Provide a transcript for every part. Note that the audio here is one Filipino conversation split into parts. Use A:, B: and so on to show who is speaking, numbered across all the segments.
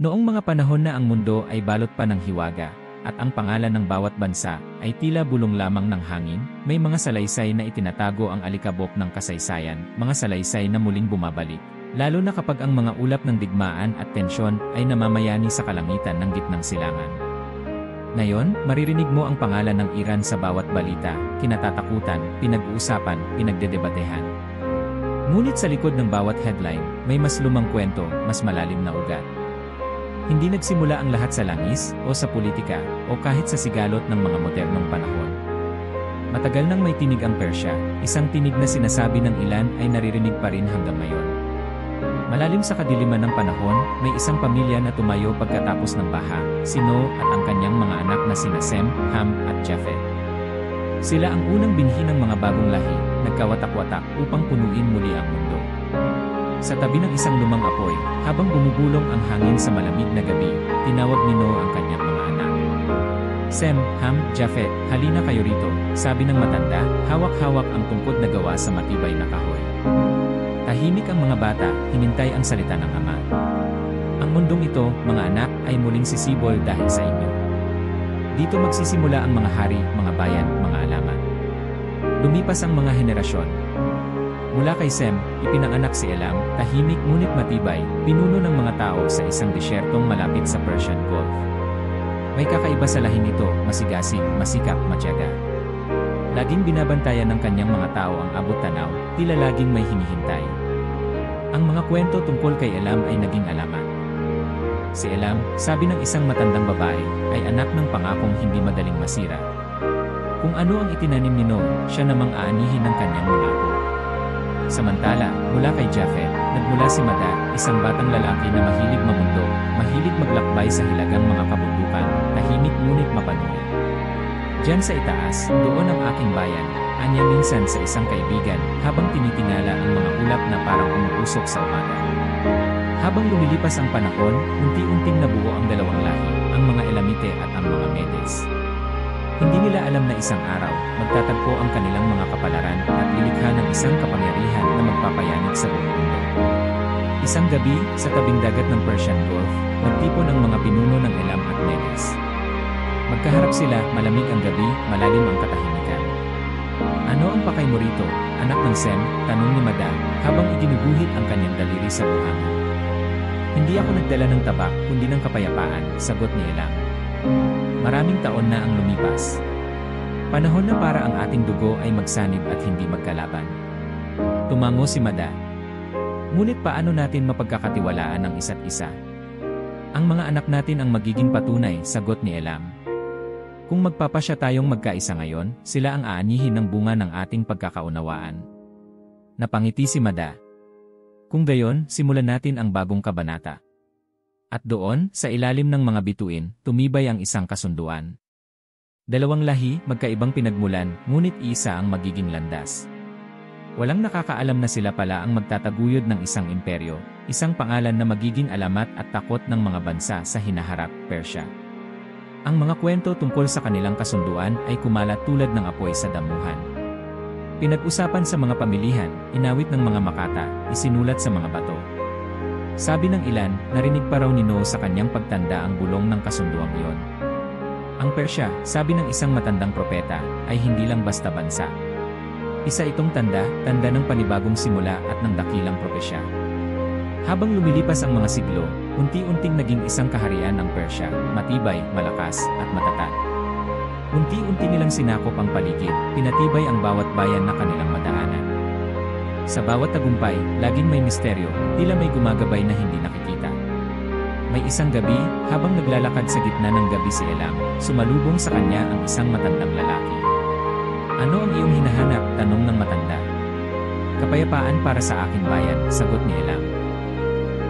A: Noong mga panahon na ang mundo ay balot pa ng hiwaga, at ang pangalan ng bawat bansa ay tila bulong lamang ng hangin, may mga salaysay na itinatago ang alikabok ng kasaysayan, mga salaysay na muling bumabalik. Lalo na kapag ang mga ulap ng digmaan at tensyon ay namamayani sa kalangitan ng gitnang silangan. Ngayon, maririnig mo ang pangalan ng Iran sa bawat balita, kinatatakutan, pinag-uusapan, pinagdedebatehan. Ngunit sa likod ng bawat headline, may mas lumang kwento, mas malalim na ugat. Hindi nagsimula ang lahat sa langis, o sa politika, o kahit sa sigalot ng mga modernong panahon. Matagal nang may tinig ang Persya, isang tinig na sinasabi ng ilan ay naririnig pa rin hanggang ngayon. Malalim sa kadiliman ng panahon, may isang pamilya na tumayo pagkatapos ng baha, si Noah at ang kanyang mga anak na sina Sem, Ham, at Japhet. Sila ang unang binhi ng mga bagong lahi, nagkawatak-watak upang punuin muli ang mundo. Sa tabi ng isang lumang apoy, habang bumubulong ang hangin sa malamig na gabi, tinawag ni Noah ang kanyang mga anak. Sem, Ham, Japhet, halina kayo rito, sabi ng matanda, hawak-hawak ang tungkod na gawa sa matibay na kahoy. Tahimik ang mga bata, hinintay ang salita ng ama. Ang mundong ito, mga anak, ay muling sisibol dahil sa inyo. Dito magsisimula ang mga hari, mga bayan, mga alamat. Lumipas ang mga henerasyon. Mula kay Sem, ipinanganak si Elam, tahimik ngunit matibay, pinuno ng mga tao sa isang desyertong malapit sa Persian Gulf. May kakaiba sa lahing ito, masigasig, masikap, matyaga. Laging binabantayan ng kanyang mga tao ang abot tanaw, tila laging may hinihintay. Ang mga kwento tungkol kay Elam ay naging alamat. Si Elam, sabi ng isang matandang babae, ay anak ng pangakong hindi madaling masira. Kung ano ang itinanim ni Noah, siya namang aanihin ng kanyang mga apo. Samantala, mula kay Japhet, nagmula si Mada, isang batang lalaki na mahilig mamundo, mahilig maglakbay sa hilagang mga kabundukan, tahimik ngunit mapanuri. Diyan sa itaas, doon ang aking bayan, anya minsan sa isang kaibigan, habang tinitingala ang mga ulap na parang umuusok sa umaga. Habang lumilipas ang panahon, unti-unting nabuo ang dalawang lahi, ang mga Elamite at ang mga Medes. Hindi nila alam na isang araw, magtatagpo ang kanilang mga kapalaran at lilikha ng isang kapangyarihan na magpapayanig sa buong mundo. Isang gabi, sa tabing dagat ng Persian Gulf, nagtipon ang mga pinuno ng Elam at Medes. Magkaharap sila, malamig ang gabi, malalim ang katahimikan. Ano ang pakay mo rito, anak ng Sem? Tanong ni Mada, habang iginuguhit ang kanyang daliri sa buhangin. Hindi ako nagdala ng tabak, kundi ng kapayapaan, sagot ni Elam. Maraming taon na ang lumipas. Panahon na para ang ating dugo ay magsanib at hindi magkalaban. Tumango si Mada. Ngunit paano natin mapagkakatiwalaan ang isa't isa? Ang mga anak natin ang magiging patunay, sagot ni Elam. Kung magpapasya tayong magkaisa ngayon, sila ang aanihin ng bunga ng ating pagkakaunawaan. Napangiti si Mada. Kung gayon, simulan natin ang bagong kabanata. At doon, sa ilalim ng mga bituin, tumibay ang isang kasunduan. Dalawang lahi, magkaibang pinagmulan, ngunit isa ang magiging landas. Walang nakakaalam na sila pala ang magtataguyod ng isang imperyo, isang pangalan na magiging alamat at takot ng mga bansa sa hinaharap, Persya. Ang mga kwento tungkol sa kanilang kasunduan ay kumalat tulad ng apoy sa damuhan. Pinag-usapan sa mga pamilihan, inawit ng mga makata, isinulat sa mga bato. Sabi ng ilan, narinig pa raw ni Noah sa kanyang pagtanda ang bulong ng kasunduang iyon. Ang Persya, sabi ng isang matandang propeta, ay hindi lang basta bansa. Isa itong tanda ng panibagong simula at ng dakilang propesya. Habang lumilipas ang mga siglo, unti-unting naging isang kaharian ang Persya, matibay, malakas, at matatag. Unti-unti nilang sinakop ang paligid, pinatibay ang bawat bayan na kanilang madaanan. Sa bawat tagumpay, laging may misteryo, tila may gumagabay na hindi nakikita. May isang gabi, habang naglalakad sa gitna ng gabi si Elam, sumalubong sa kanya ang isang matandang lalaki. Ano ang iyong hinahanap? Tanong ng matanda. Kapayapaan para sa aking bayan, sagot ni Elam.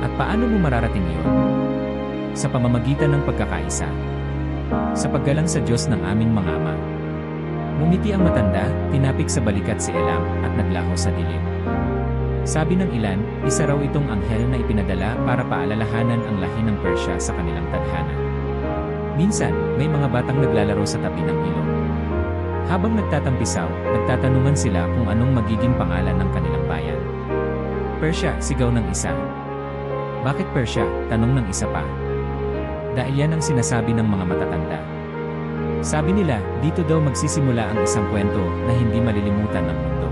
A: At paano mo mararating iyon? Sa pamamagitan ng pagkakaisa. Sa paggalang sa Diyos ng aming mga ama. Ngumiti ang matanda, tinapik sa balikat si Elam, at naglaho sa dilim. Sabi ng ilan, isa raw itong anghel na ipinadala para paalalahanan ang lahi ng Persya sa kanilang tadhana. Minsan, may mga batang naglalaro sa tabi ng ilog. Habang nagtatampisaw, nagtatanungan sila kung anong magiging pangalan ng kanilang bayan. Persya, sigaw ng isa. Bakit Persya? Tanong ng isa pa. Dahil yan ang sinasabi ng mga matatanda. Sabi nila, dito daw magsisimula ang isang kwento na hindi malilimutan ng mundo.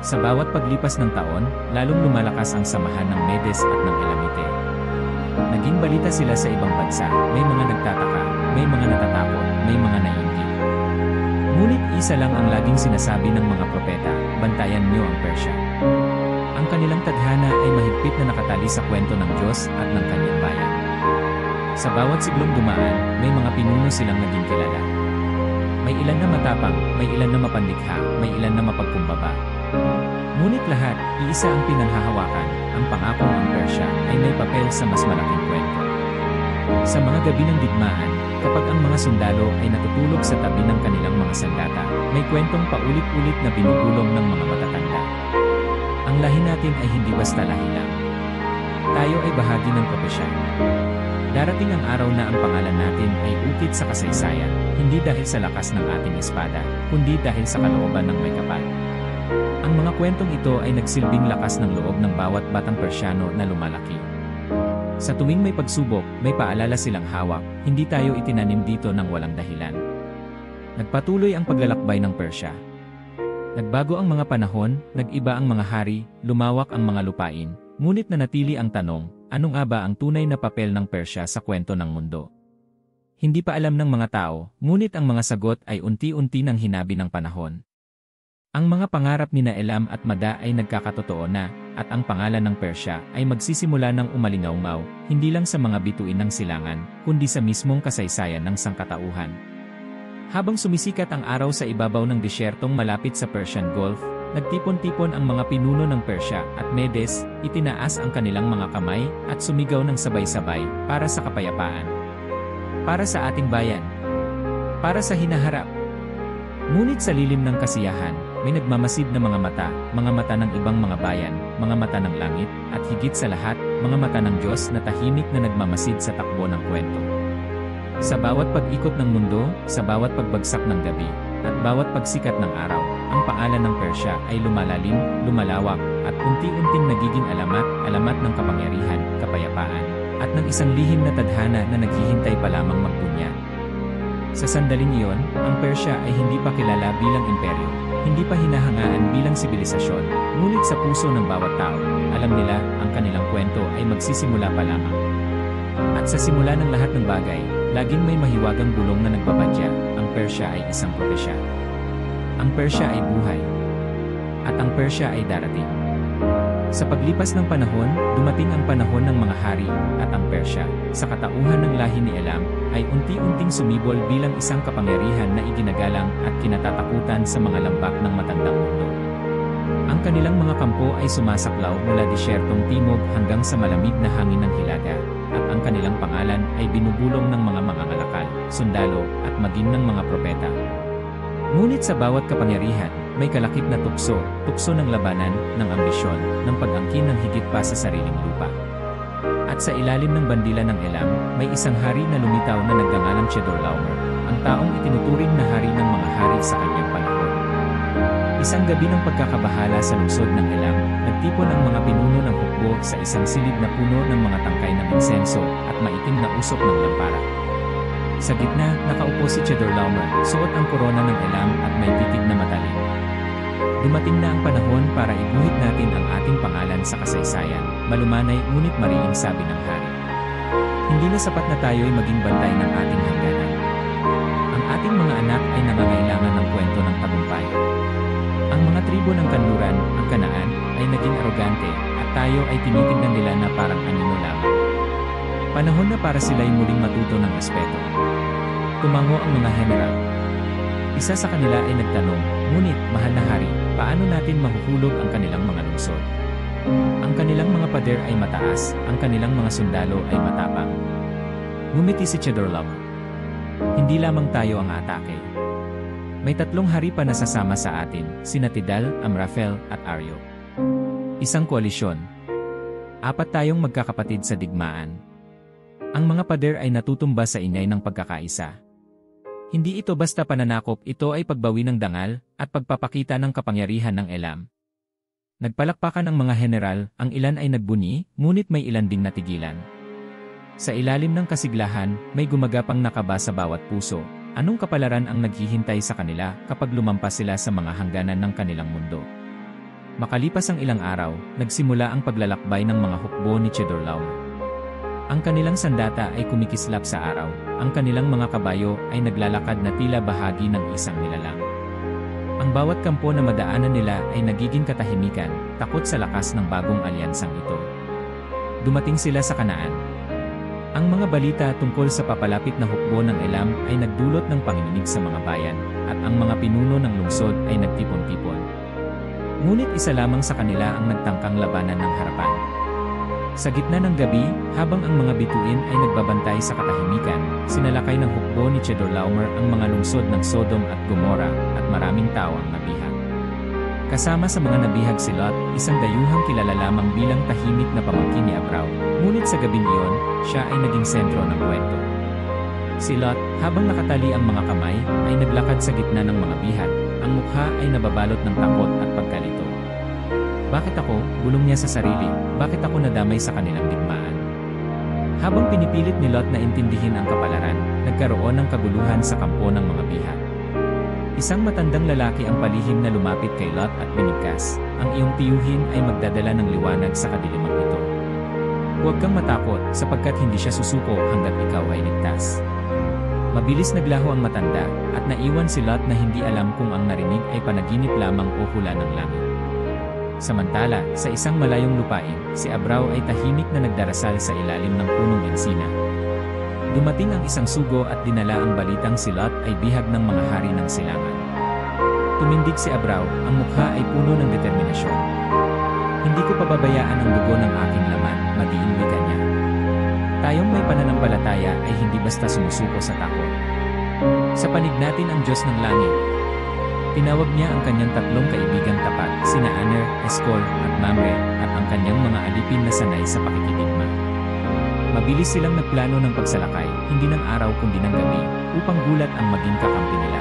A: Sa bawat paglipas ng taon, lalong lumalakas ang samahan ng Medes at ng Elamite. Naging balita sila sa ibang bansa, may mga nagtataka, may mga natatakot, may mga naiinggit. Ngunit isa lang ang laging sinasabi ng mga propeta, bantayan niyo ang Persya. Ang kanilang tadhana ay mahigpit na nakatali sa kwento ng Diyos at ng kanyang bayan. Sa bawat siglong dumaan, may mga pinuno silang naging kilala. May ilan na matapang, may ilan na mapandikha, may ilan na mapagkumbaba. Ngunit lahat, iisa ang pinanghahawakan, ang pangakong ang Persya ay may papel sa mas malaking kwento. Sa mga gabi ng digmaan, kapag ang mga sundalo ay natutulog sa tabi ng kanilang mga sandata, may kwentong paulit-ulit na binubulong ng mga matatanda. Ang lahi natin ay hindi basta lahi lang. Tayo ay bahagi ng propesya. Darating ang araw na ang pangalan natin ay ukit sa kasaysayan, hindi dahil sa lakas ng ating espada, kundi dahil sa kalooban ng may kapal. Ang mga kwentong ito ay nagsilbing lakas ng loob ng bawat batang Persyano na lumalaki. Sa tuwing may pagsubok, may paalala silang hawak, hindi tayo itinanim dito ng walang dahilan. Nagpatuloy ang paglalakbay ng Persya. Nagbago ang mga panahon, nag-iba ang mga hari, lumawak ang mga lupain, ngunit nanatili ang tanong, ano nga ba ang tunay na papel ng Persya sa kwento ng mundo? Hindi pa alam ng mga tao, ngunit ang mga sagot ay unti-unti nang hinabi ng panahon. Ang mga pangarap ni Elam at Mada ay nagkakatotoo na, at ang pangalan ng Persya ay magsisimula ng umalingaw-ngaw, hindi lang sa mga bituin ng silangan, kundi sa mismong kasaysayan ng sangkatauhan. Habang sumisikat ang araw sa ibabaw ng desyertong malapit sa Persian Gulf, nagtipon-tipon ang mga pinuno ng Persya at Medes, itinaas ang kanilang mga kamay at sumigaw ng sabay-sabay para sa kapayapaan. Para sa ating bayan. Para sa hinaharap. Ngunit sa lilim ng kasiyahan, may nagmamasid na mga mata ng ibang mga bayan, mga mata ng langit, at higit sa lahat, mga mata ng Diyos na tahimik na nagmamasid sa takbo ng kwento. Sa bawat pag-ikot ng mundo, sa bawat pagbagsak ng gabi, at bawat pagsikat ng araw, ang pangalan ng Persya ay lumalalim, lumalawak, at unti-unting nagiging alamat ng kapangyarihan, kapayapaan, at ng isang lihim na tadhana na naghihintay pa lamang magbunyag. Sa sandaling iyon, ang Persya ay hindi pa kilala bilang imperyo, hindi pa hinahangaan bilang sibilisasyon, ngunit sa puso ng bawat tao, alam nila, ang kanilang kwento ay magsisimula pa lamang. At sa simula ng lahat ng bagay, laging may mahiwagang bulong na nagbabadya, ang Persya ay isang propesya. Ang Persya ay buhay. At ang Persya ay darating. Sa paglipas ng panahon, dumating ang panahon ng mga hari, at ang Persya, sa katauhan ng lahi ni Elam, ay unti-unting sumibol bilang isang kapangyarihan na iginagalang at kinatatakutan sa mga lambak ng matandang mundo. Ang kanilang mga kampo ay sumasaklaw mula disyertong timog hanggang sa malamig na hangin ng Hilaga, at ang kanilang pangalan ay binubulong ng mga mangangalakal, sundalo, at maging ng mga propeta. Ngunit sa bawat kapangyarihan, may kalakip na tukso ng labanan, ng ambisyon, ng pag-angkin ng higit pa sa sariling lupa. At sa ilalim ng bandila ng Elam, may isang hari na lumitaw na nagngangalang Chedorlaomer, ang taong itinuturing na hari ng mga hari sa kanyang panahon. Isang gabi ng pagkakabahala sa lungsod ng Elam, nagtipon ang mga pinuno ng hukbo sa isang silid na puno ng mga tangkay ng insenso at maitim na usok ng lampara. Sa gitna, nakaupo si Chedorlaomer, suot ang korona ng Elam at may titig na matalim. Dumating na ang panahon para iguhit natin ang ating pangalan sa kasaysayan, malumanay ngunit mariing sabi ng hari. Hindi na sapat na tayo'y maging bantay ng ating hangganan. Ang ating mga anak ay nangangailangan ng kwento ng tagumpay. Ang mga tribo ng kanluran, ang Kanaan, ay naging arogante, at tayo ay tinitignan nila na parang anino lamang. Panahon na para sila'y muling matuto ng respeto. Tumango ang mga general. Isa sa kanila ay nagtanong, ngunit, mahal na hari, paano natin mahuhulog ang kanilang mga lungsod? Ang kanilang mga pader ay mataas, ang kanilang mga sundalo ay matapang. Ngumiti si Chedorlaomer. Hindi lamang tayo ang atake. May 3 hari pa nasasama sa atin, sina Tidal, Amraphel, at Aryo. Isang koalisyon. 4 tayong magkakapatid sa digmaan. Ang mga pader ay natutumba sa ingay ng pagkakaisa. Hindi ito basta pananakop, ito ay pagbawi ng dangal at pagpapakita ng kapangyarihan ng Elam. Nagpalakpakan ang mga general, ang ilan ay nagbuni, ngunit may ilan ding natigilan. Sa ilalim ng kasiglahan, may gumagapang nakaba sa bawat puso. Anong kapalaran ang naghihintay sa kanila kapag lumampas sila sa mga hangganan ng kanilang mundo? Makalipas ang ilang araw, nagsimula ang paglalakbay ng mga hukbo ni Chedorlaomer. Ang kanilang sandata ay kumikislap sa araw, ang kanilang mga kabayo ay naglalakad na tila bahagi ng isang nilalang. Ang bawat kampo na madaanan nila ay nagiging katahimikan, takot sa lakas ng bagong alyansang ito. Dumating sila sa Kanaan. Ang mga balita tungkol sa papalapit na hukbo ng Elam ay nagdulot ng panginginig sa mga bayan, at ang mga pinuno ng lungsod ay nagtipon-tipon. Ngunit isa lamang sa kanila ang nagtangkang labanan ng harapan. Sa gitna ng gabi, habang ang mga bituin ay nagbabantay sa katahimikan, sinalakay ng hukbo ni Chedorlaomer ang mga lungsod ng Sodom at Gomorrah, at maraming tao ang nabihag. Kasama sa mga nabihag si Lot, isang dayuhang kilala lamang bilang tahimik na pamangkin ni Abrao, ngunit sa gabing iyon, siya ay naging sentro ng kwento. Si Lot, habang nakatali ang mga kamay, ay naglakad sa gitna ng mga bihag, ang mukha ay nababalot ng takot at pagkalito. Bakit ako? Bulong niya sa sarili, bakit ako nadamay sa kanilang digmaan? Habang pinipilit ni Lot na intindihin ang kapalaran, nagkaroon ng kaguluhan sa kampo ng mga bihag. Isang matandang lalaki ang palihim na lumapit kay Lot at binigkas, ang iyong tiyuhin ay magdadala ng liwanag sa kadilimang ito. Huwag kang matakot, sapagkat hindi siya susuko hanggat ikaw ay ligtas. Mabilis naglaho ang matanda, at naiwan si Lot na hindi alam kung ang narinig ay panaginip lamang o hula ng langit. Samantala, sa isang malayong lupain, si Abrao ay tahimik na nagdarasal sa ilalim ng punong ensina. Dumating ang isang sugo at dinala ang balitang si Lot ay bihag ng mga hari ng silangan. Tumindig si Abrao, ang mukha ay puno ng determinasyon. Hindi ko pababayaan ang dugo ng aking laman, madiin wika niya. Tayong may pananampalataya ay hindi basta sumusuko sa takot. Sa panig natin ang Diyos ng langit. Tinawag niya ang kanyang tatlong kaibigang tapat, sina Aner, Eskol, at Mamre, at ang kanyang mga alipin na sanay sa pakikidigma. Mabilis silang nagplano ng pagsalakay, hindi ng araw kundi ng gabi, upang gulat ang maging kakampi nila.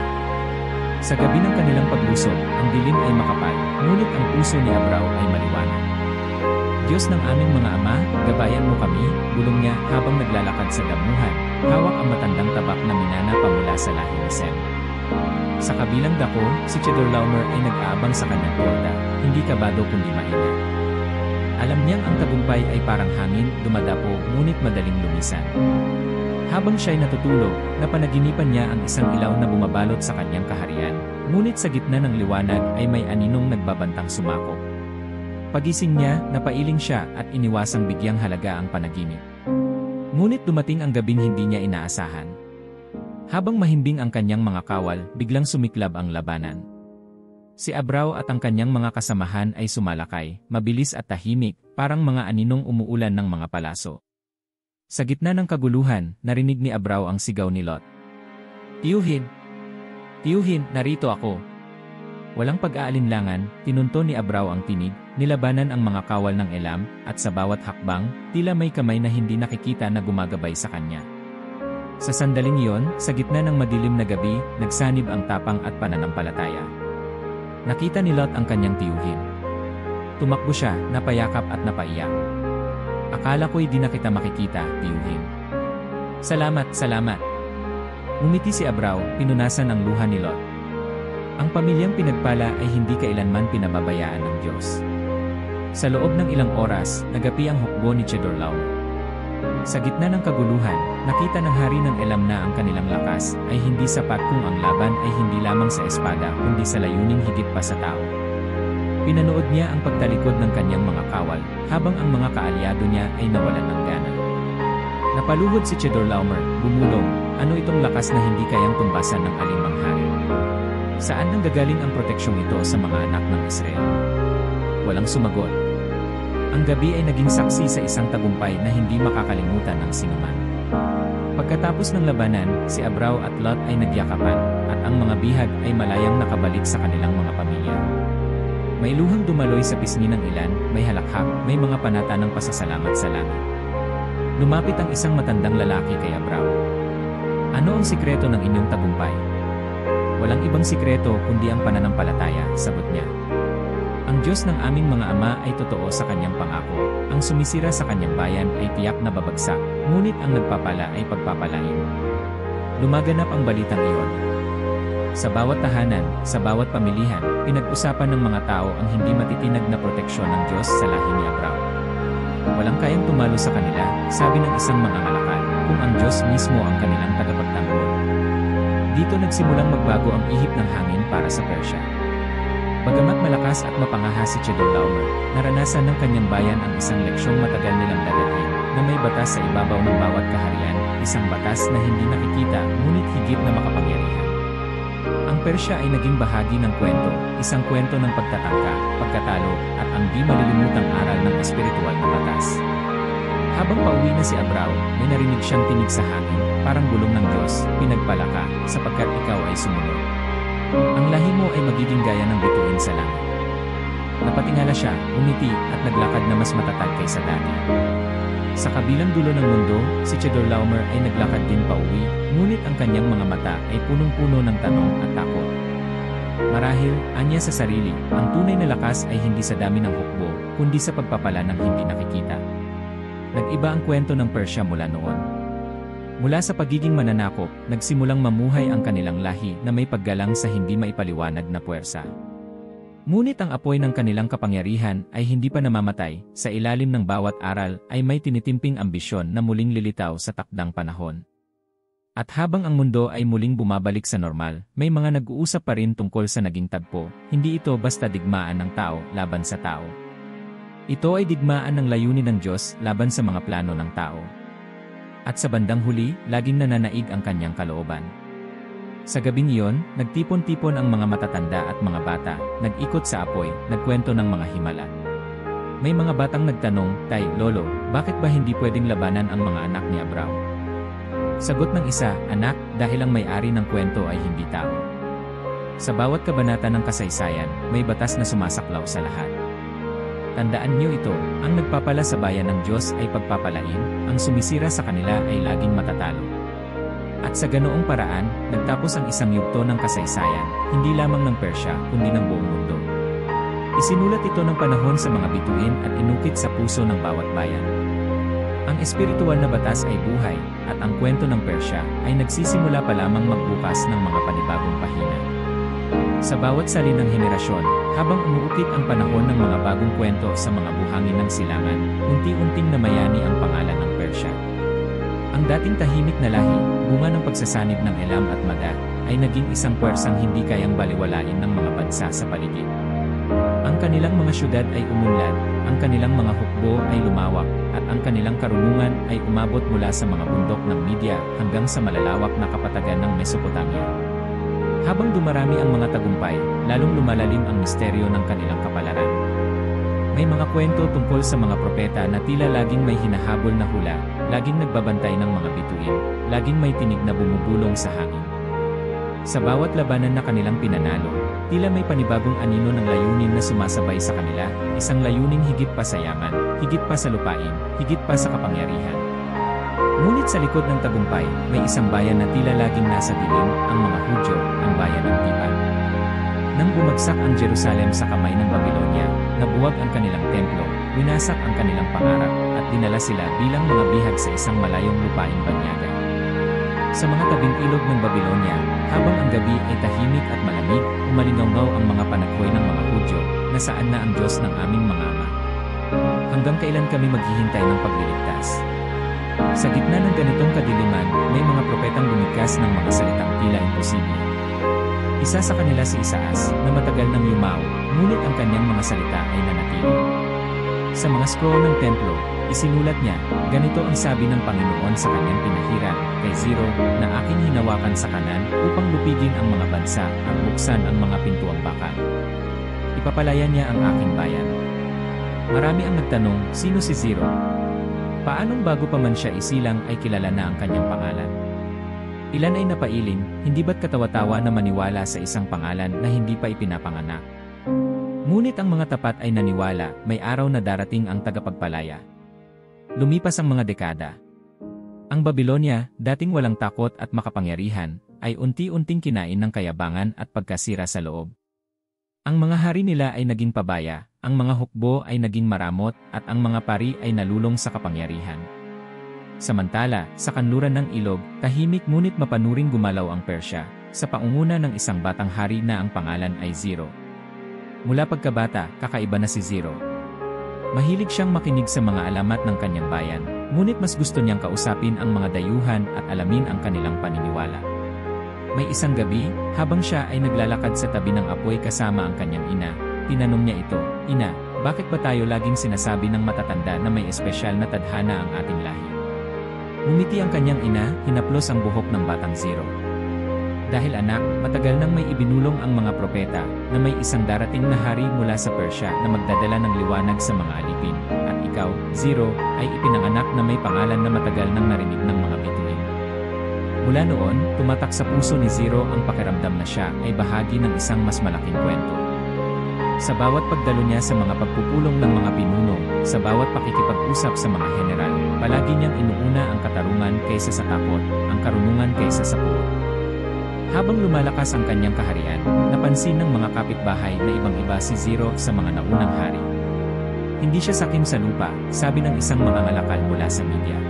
A: Sa gabi ng kanilang paglusog, ang dilim ay makapal, ngunit ang puso ni Abrao ay maliwanag. Diyos ng aming mga ama, gabayan mo kami, bulong niya habang naglalakad sa damuhan, hawak ang matandang tabak na minana pamula sa lahi ni Sem. Sa kabilang dako, si Chedorlaomer ay nag-aabang sa kanyang torda, hindi kabado kundi mahina. Alam niyang ang tagumpay ay parang hangin, dumadapo, ngunit madaling lumisan. Habang siya'y natutulog, napanaginipan niya ang isang ilaw na bumabalot sa kanyang kaharian, ngunit sa gitna ng liwanag ay may aninong nagbabantang sumakop. Pagising niya, napailing siya at iniwasang bigyang halaga ang panaginip. Ngunit dumating ang gabing hindi niya inaasahan. Habang mahimbing ang kanyang mga kawal, biglang sumiklab ang labanan. Si Abrao at ang kanyang mga kasamahan ay sumalakay, mabilis at tahimik, parang mga aninong umuulan ng mga palaso. Sa gitna ng kaguluhan, narinig ni Abrao ang sigaw ni Lot. Tiyuhin! Tiyuhin, narito ako! Walang pag-aalinlangan, tinunto ni Abrao ang tinig, nilabanan ang mga kawal ng Elam, at sa bawat hakbang, tila may kamay na hindi nakikita na gumagabay sa kanya. Sa sandaling iyon, sa gitna ng madilim na gabi, nagsanib ang tapang at pananampalataya. Nakita ni Lot ang kanyang tiyuhin. Tumakbo siya, napayakap at napaiyak. Akala ko'y di na kita makikita, tiyuhin. Salamat, salamat. Ngumiti si Abrao, pinunasan ang luha ni Lot. Ang pamilyang pinagpala ay hindi kailanman pinababayaan ng Diyos. Sa loob ng ilang oras, nagapi ang hukbo ni Chedorlaomer. Sa gitna ng kaguluhan, nakita ng hari ng Elam na ang kanilang lakas ay hindi sapat kung ang laban ay hindi lamang sa espada kundi sa layuning higit pa sa tao. Pinanood niya ang pagtalikod ng kanyang mga kawal, habang ang mga kaalyado niya ay nawalan ng gana. Napaluhod si Chedorlaomer, bumulong, ano itong lakas na hindi kayang tumbasan ng alinmang hari? Saan nanggagaling ang proteksyong ito sa mga anak ng Israel? Walang sumagot. Ang gabi ay naging saksi sa isang tagumpay na hindi makakalimutan ng sinuman. Pagkatapos ng labanan, si Abrao at Lot ay nagyakapan, at ang mga bihag ay malayang nakabalik sa kanilang mga pamilya. May luhang dumaloy sa pisngi ng ilan, may halakhak, may mga panata ng pasasalamat sa langit. Lumapit ang isang matandang lalaki kay Abrao. Ano ang sikreto ng inyong tagumpay? Walang ibang sikreto kundi ang pananampalataya, sagot niya. Ang Diyos ng aming mga ama ay totoo sa kanyang pangako. Ang sumisira sa kanyang bayan ay tiyak na babagsak, ngunit ang nagpapala ay pagpapalain. Lumaganap ang balitang iyon. Sa bawat tahanan, sa bawat pamilihan, pinag-usapan ng mga tao ang hindi matitinag na proteksyon ng Diyos sa lahi ni Abraham. Walang kayang tumalo sa kanila, sabi ng isang mangangalakal, kung ang Diyos mismo ang kanilang tagapagtanggol. Dito nagsimulang magbago ang ihip ng hangin para sa Persya. Bagamat malakas at mapangahas si Chedorlaomer, naranasan ng kanyang bayan ang isang leksyong matagal nilang dadalhin, na may batas sa ibabaw ng bawat kaharian, isang batas na hindi nakikita ngunit higit na makapangyarihan. Ang Persya ay naging bahagi ng kwento, isang kwento ng pagtatangka, pagkatalo, at ang di malilimutang aral ng espiritual na batas. Habang pauwi na si Abraham, may narinig siyang tinig sa hangin, parang bulong ng Diyos, pinagpala ka, sapagkat ikaw ay sumunod. Ang lahi mo ay magiging gaya ng bituin sa langit. Napatingala siya, umiti, at naglakad na mas matatag kaysa dati. Sa kabilang dulo ng mundo, si Chedorlaomer ay naglakad din pauwi, ngunit ang kanyang mga mata ay punong-puno ng tanong at takot. Marahil, anya sa sarili, ang tunay na lakas ay hindi sa dami ng hukbo, kundi sa pagpapala ng hindi nakikita. Nag-iba ang kwento ng Persya mula noon. Mula sa pagiging mananakop, nagsimulang mamuhay ang kanilang lahi na may paggalang sa hindi maipaliwanag na puwersa. Ngunit ang apoy ng kanilang kapangyarihan ay hindi pa namamatay, sa ilalim ng bawat aral ay may tinitimping ambisyon na muling lilitaw sa takdang panahon. At habang ang mundo ay muling bumabalik sa normal, may mga nag-uusap pa rin tungkol sa naging tagpo, hindi ito basta digmaan ng tao laban sa tao. Ito ay digmaan ng layunin ng Diyos laban sa mga plano ng tao. At sa bandang huli, laging nananaig ang kanyang kalooban. Sa gabing iyon, nagtipon-tipon ang mga matatanda at mga bata, nag-ikot sa apoy, nagkwento ng mga himala. May mga batang nagtanong, Tay, Lolo, bakit ba hindi pwedeng labanan ang mga anak ni Abraham? Sagot ng isa, Anak, dahil ang may-ari ng kwento ay hindi tao. Sa bawat kabanata ng kasaysayan, may batas na sumasaklaw sa lahat. Tandaan niyo ito, ang nagpapala sa bayan ng Diyos ay pagpapalain, ang sumisira sa kanila ay laging matatalo. At sa ganoong paraan, nagtapos ang isang yugto ng kasaysayan, hindi lamang ng Persya, kundi ng buong mundo. Isinulat ito ng panahon sa mga bituin at inukit sa puso ng bawat bayan. Ang espiritual na batas ay buhay, at ang kwento ng Persya ay nagsisimula pa lamang magbukas ng mga panibagong pahina. Sa bawat salin ng henerasyon, habang umuukit ang panahon ng mga bagong kwento sa mga buhangin ng silangan, unti-unting namayani ang pangalan ng Persya. Ang dating tahimik na lahi, bunga ng pagsasanib ng Elam at Madad, ay naging isang puwersang hindi kayang baliwalain ng mga bansa sa paligid. Ang kanilang mga syudad ay umunlad, ang kanilang mga hukbo ay lumawak, at ang kanilang karunungan ay umabot mula sa mga bundok ng Media hanggang sa malalawak na kapatagan ng Mesopotamia. Habang dumarami ang mga tagumpay, lalong lumalalim ang misteryo ng kanilang kapalaran. May mga kwento tungkol sa mga propeta na tila laging may hinahabol na hula, laging nagbabantay ng mga bituin, laging may tinig na bumubulong sa hangin. Sa bawat labanan na kanilang pinanalo, tila may panibagong anino ng layunin na sumasabay sa kanila, isang layunin higit pa sa yaman, higit pa sa lupain, higit pa sa kapangyarihan. Ngunit sa likod ng tagumpay, may isang bayan na tila laging nasa dilim, ang mga Hudyo, ang bayan ng Tipan. Nang bumagsak ang Jerusalem sa kamay ng Babilonya, nabuwag ang kanilang templo, winasak ang kanilang pangarap, at dinala sila bilang mga bihag sa isang malayong lupaing banyaga. Sa mga tabing ilog ng Babilonya, habang ang gabi ay tahimik at malamig, umalingaw ang mga panaghoy ng mga Hudyo, nasaan na ang Diyos ng aming mga ama. Hanggang kailan kami maghihintay ng pagliligtas? Sa gitna ng ganitong kadiliman, may mga propetang lumikas ng mga salitang tila imposible. Isa sa kanila si Isaas, na matagal nang yumao, ngunit ang kanyang mga salita ay nanatili. Sa mga scroll ng templo, isinulat niya, ganito ang sabi ng Panginoon sa kanyang pinahiran, kay Zero, na aking hinawakan sa kanan, upang lupigin ang mga bansa, at buksan ang mga pintuang bakal. Ipapalaya niya ang aking bayan. Marami ang nagtanong, sino si Zero? Paanong bago pa man siya isilang ay kilala na ang kanyang pangalan? Ilan ay napailing, hindi ba't katawa-tawa na maniwala sa isang pangalan na hindi pa ipinapanganak? Ngunit ang mga tapat ay naniwala, may araw na darating ang tagapagpalaya. Lumipas ang mga dekada. Ang Babilonya, dating walang takot at makapangyarihan, ay unti-unting kinain ng kayabangan at pagkasira sa loob. Ang mga hari nila ay naging pabaya, ang mga hukbo ay naging maramot, at ang mga pari ay nalulong sa kapangyarihan. Samantala, sa kanluran ng ilog, tahimik ngunit mapanuring gumalaw ang Persya, sa pangunguna ng isang batang hari na ang pangalan ay Ziro. Mula pagkabata, kakaiba na si Ziro. Mahilig siyang makinig sa mga alamat ng kanyang bayan, ngunit mas gusto niyang kausapin ang mga dayuhan at alamin ang kanilang paniniwala. May isang gabi, habang siya ay naglalakad sa tabi ng apoy kasama ang kanyang ina, tinanong niya ito, "Ina, bakit ba tayo laging sinasabi ng matatanda na may espesyal na tadhana ang ating lahi?" Ngumiti ang kanyang ina, hinaplos ang buhok ng batang Ziro. "Dahil anak, matagal nang may ibinulong ang mga propeta, na may isang darating na hari mula sa Persya na magdadala ng liwanag sa mga alipin, at ikaw, Ziro, ay ipinanganak na may pangalan na matagal nang narinig ng mga bituin." Mula noon, tumatak sa puso ni Ziro ang pakiramdam na siya ay bahagi ng isang mas malaking kwento. Sa bawat pagdalo niya sa mga pagpupulong ng mga pinuno, sa bawat pakikipag-usap sa mga general, palagi niyang inuuna ang katarungan kaysa sa takot, ang karunungan kaysa sa puot. Habang lumalakas ang kanyang kaharian, napansin ng mga kapitbahay na ibang-iba si Ziro sa mga naunang hari. "Hindi siya sakim sa lupa," sabi ng isang mangangalakal mula sa media.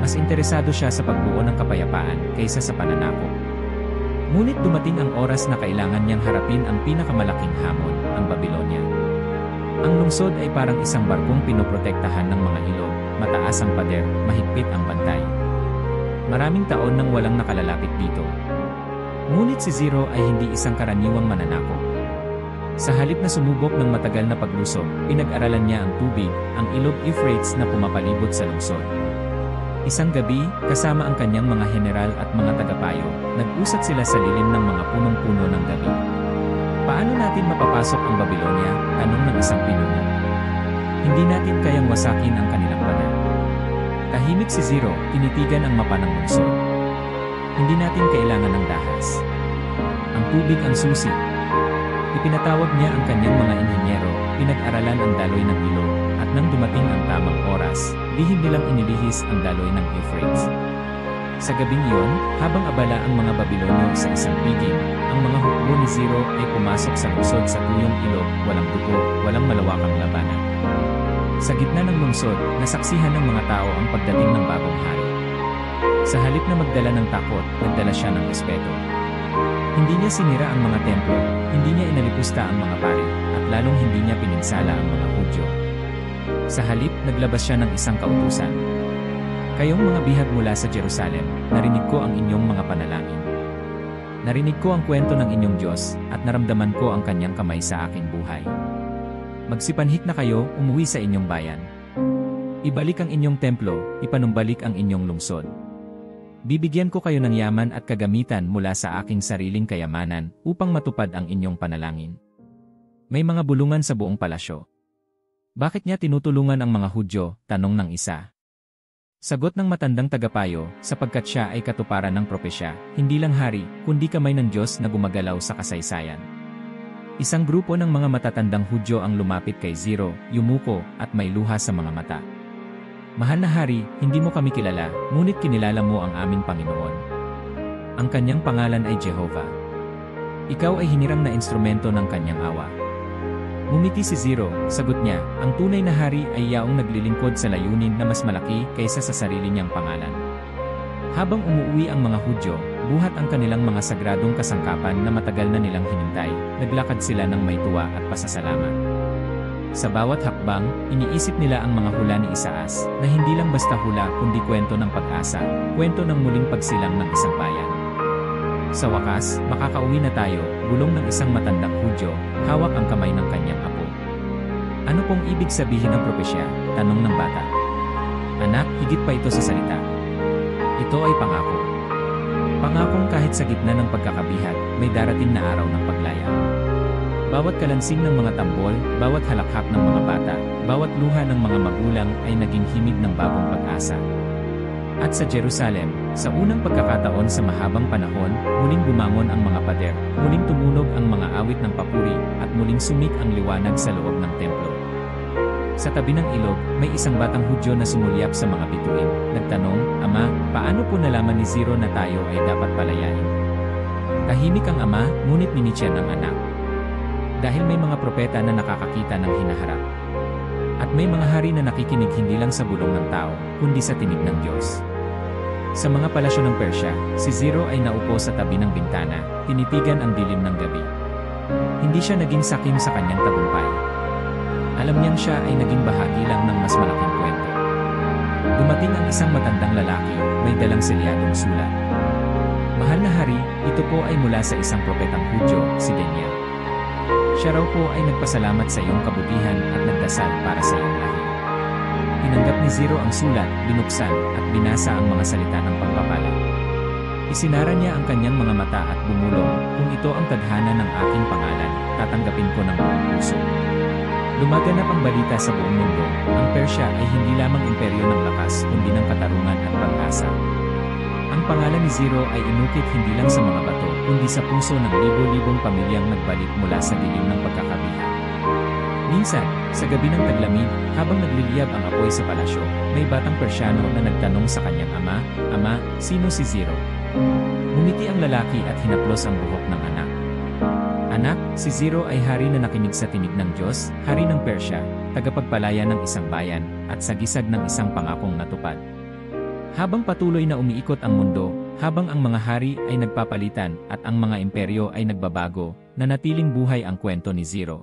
A: Mas interesado siya sa pagbuo ng kapayapaan kaysa sa pananakop. Ngunit dumating ang oras na kailangan niyang harapin ang pinakamalaking hamon, ang Babylonia. Ang lungsod ay parang isang barkong pinoprotektahan ng mga ilog, mataas ang pader, mahigpit ang bantay. Maraming taon nang walang nakalalapit dito. Ngunit si Ziro ay hindi isang karaniwang mananakop. Sa halip na sumubok ng matagal na paglusog, pinag-aralan niya ang tubig, ang ilog Euphrates na pumapalibot sa lungsod. Isang gabi, kasama ang kanyang mga general at mga tagapayo, nag-usat sila sa lilim ng mga punong-puno ng gabi. "Paano natin mapapasok ang Babylonia?" tanong ng isang pinuno. "Hindi natin kayang wasakin ang kanilang banal." Tahimik si Ziro, tinitigan ang mapa ng lungsod. "Hindi natin kailangan ng dahas. Ang tubig ang susi." Ipinatawag niya ang kanyang mga inhinyero, pinag-aralan ang daloy ng ilog, at nang dumating ang tamang oras, lihim nilang inilihis ang daloy ng Euphrates. Sa gabing iyon, habang abala ang mga Babilonyo sa isang piging, ang mga hukbo ni Ziro ay pumasok sa lungsod sa tuyong ilog, walang dugo, walang malawakang labanan. Sa gitna ng lungsod, nasaksihan ng mga tao ang pagdating ng bagong hari. Sa halip na magdala ng takot, nagdala siya ng respeto. Hindi niya sinira ang mga templo, hindi niya inalipusta ang mga pari, at lalong hindi niya pininsala ang mga Hudyo. Sa halip, naglabas siya ng isang kautusan. "Kayong mga bihag mula sa Jerusalem, narinig ko ang inyong mga panalangin. Narinig ko ang kwento ng inyong Diyos, at naramdaman ko ang kanyang kamay sa aking buhay. Magsipanhik na kayo, umuwi sa inyong bayan. Ibalik ang inyong templo, ipanumbalik ang inyong lungsod. Bibigyan ko kayo ng yaman at kagamitan mula sa aking sariling kayamanan upang matupad ang inyong panalangin." May mga bulungan sa buong palasyo. "Bakit niya tinutulungan ang mga Hudyo?" tanong ng isa. Sagot ng matandang tagapayo, "Sapagkat siya ay katuparan ng propesya, hindi lang hari, kundi kamay ng Diyos na gumagalaw sa kasaysayan." Isang grupo ng mga matatandang Hudyo ang lumapit kay Ziro, yumuko, at may luha sa mga mata. "Mahal na hari, hindi mo kami kilala, ngunit kinilala mo ang aming Panginoon. Ang kanyang pangalan ay Jehovah. Ikaw ay hiniram na instrumento ng kanyang awa." Ngumiti si Ziro, sagot niya, "Ang tunay na hari ay yaong naglilingkod sa layunin na mas malaki kaysa sa sarili niyang pangalan." Habang umuwi ang mga Hudyo, buhat ang kanilang mga sagradong kasangkapan na matagal na nilang hinintay, naglakad sila ng may tuwa at pasasalamat. Sa bawat hakbang, iniisip nila ang mga hula ni Isaas, na hindi lang basta hula kundi kwento ng pag-asa, kwento ng muling pagsilang ng isang bayan. Sa wakas, makakauwi na tayo, bulong ng isang matandang Hudyo, hawak ang kamay ng kanyang apo. "Ano pong ibig sabihin ng propesya?" tanong ng bata. "Anak, higit pa ito sa salita. Ito ay pangako. Pangakong kahit sa gitna ng pagkakabihat, may darating na araw ng paglaya. Bawat kalansing ng mga tambol, bawat halakhak ng mga bata, bawat luha ng mga magulang ay naging himig ng bagong pag-asa." At sa Jerusalem, sa unang pagkakataon sa mahabang panahon, muling bumangon ang mga pader, muling tumunog ang mga awit ng papuri, at muling sumik ang liwanag sa loob ng templo. Sa tabi ng ilog, may isang batang Hudyo na sumulyap sa mga bituin, nagtanong, "Ama, paano po nalaman ni Ziro na tayo ay dapat palayain?" Tahimik ang ama, ngunit minitiyan ang anak. dahil may mga propeta na nakakakita ng hinaharap. At may mga hari na nakikinig hindi lang sa bulong ng tao, kundi sa tinig ng Diyos. Sa mga palasyo ng Persya, si Zero ay naupo sa tabi ng bintana, tinitigan ang dilim ng gabi. Hindi siya naging sakim sa kanyang tagumpay. Alam niyang siya ay naging bahagi lang ng mas malaking kwento. Dumating ang isang matandang lalaki, may dalang selyadong sulat. Mahal na hari, ito po ay mula sa isang propetang Hudyo, si Daniel. Siya raw po ay nagpasalamat sa iyong kabutihan at nagdasal para sa iyong lahi. Tinanggap ni Zero ang sulat, binuksan, at binasa ang mga salita ng pagpapala. Isinara niya ang kanyang mga mata at bumulong, kung ito ang tadhana ng aking pangalan, tatanggapin ko ng buong puso. Lumaganap ang balita sa buong mundo, ang Persya ay hindi lamang imperyo ng lakas kundi ng katarungan at pag-asa. Ang pangalan ni Zero ay inukit hindi lang sa mga bato, kundi sa puso ng libo-libong pamilyang nagbalik mula sa dilim ng pagkakabihan. Minsan, sa gabi ng taglamig, habang nagliliyab ang apoy sa palasyo, may batang Persyano na nagtanong sa kanyang ama, "Ama, sino si Zero?" Ngumiti ang lalaki at hinaplos ang buhok ng anak. "Anak, si Zero ay hari na nakinig sa tinig ng Diyos, hari ng Persya, tagapagpalaya ng isang bayan, at sagisag ng isang pangakong natupad." Habang patuloy na umiikot ang mundo, habang ang mga hari ay nagpapalitan at ang mga imperyo ay nagbabago, nanatiling buhay ang kwento ni Zero.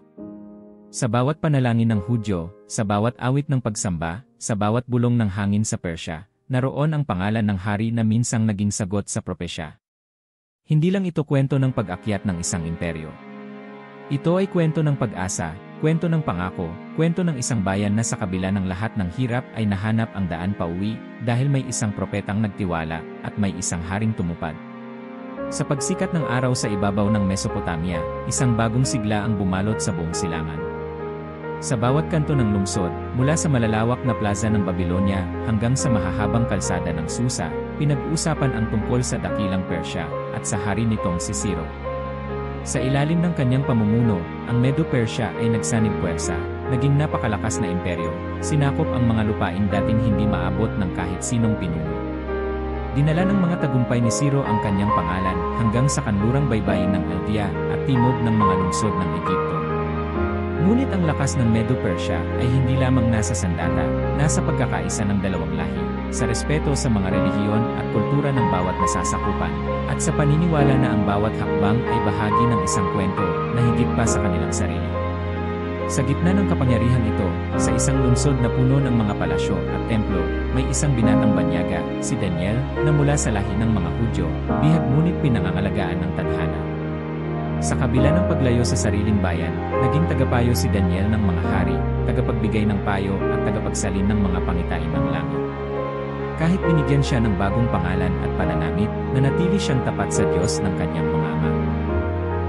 A: Sa bawat panalangin ng Hudyo, sa bawat awit ng pagsamba, sa bawat bulong ng hangin sa Persya, naroon ang pangalan ng hari na minsang naging sagot sa propesya. Hindi lang ito kwento ng pag-akyat ng isang imperyo. Ito ay kwento ng pag-asa, kwento ng pangako, kwento ng isang bayan na sa kabila ng lahat ng hirap ay nahanap ang daan pauwi dahil may isang propetang nagtiwala at may isang haring tumupad. Sa pagsikat ng araw sa ibabaw ng Mesopotamia, isang bagong sigla ang bumalot sa buong silangan. Sa bawat kanto ng lungsod, mula sa malalawak na plaza ng Babylonia hanggang sa mahahabang kalsada ng Susa, pinag-uusapan ang tungkol sa dakilang Persya at sa hari nitong si Zero. Sa ilalim ng kanyang pamumuno, ang Medo-Persya ay nagsanib puwersa, naging napakalakas na imperyo, sinakop ang mga lupain dating hindi maabot ng kahit sinong pinuno. Dinala ng mga tagumpay ni Zero ang kanyang pangalan hanggang sa kanlurang baybayin ng Eldia at timog ng mga lungsod ng Egypto. Ngunit ang lakas ng Medo-Persya ay hindi lamang nasa sandata, nasa pagkakaisa ng dalawang lahi, sa respeto sa mga relihiyon at kultura ng bawat nasasakupan, at sa paniniwala na ang bawat hakbang ay bahagi ng isang kwento na higit pa sa kanilang sarili. Sa gitna ng kapangyarihan ito, sa isang lungsod na puno ng mga palasyo at templo, may isang binatang banyaga, si Daniel, na mula sa lahi ng mga Hudyo, bihag ngunit pinangangalagaan ng tadhana. Sa kabila ng paglayo sa sariling bayan, naging tagapayo si Daniel ng mga hari, tagapagbigay ng payo at tagapagsalin ng mga pangitain ng langit. Kahit binigyan siya ng bagong pangalan at pananamit, nanatili siyang tapat sa Diyos ng kanyang mga ama.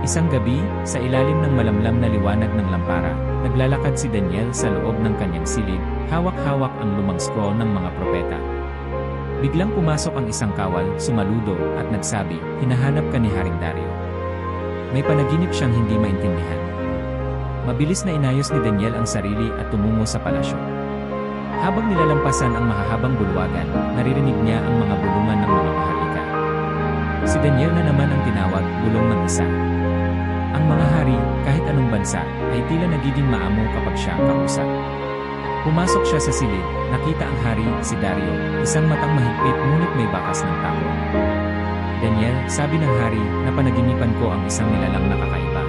A: Isang gabi, sa ilalim ng malamlam na liwanag ng lampara, naglalakad si Daniel sa loob ng kanyang silid, hawak-hawak ang lumang scroll ng mga propeta. Biglang pumasok ang isang kawal, sumaludo, at nagsabi, "Hinahanap ka ni Haring Dario." May panaginip siyang hindi maintindihan. Mabilis na inayos ni Daniel ang sarili at tumungo sa palasyo. Habang nilalampasan ang mahahabang bulwagan, naririnig niya ang mga bulungan ng mga maharlika. Si Daniel na naman ang tinawag, bulong ng isa. Ang mga hari, kahit anong bansa, ay tila nagiging maamo kapag siya ang kausap. Pumasok siya sa silid, nakita ang hari, si Dario, isang matang mahigpit ngunit may bakas ng tako. "Daniel," sabi ng hari, "napanaginipan ko ang isang nilalang na kakaiba.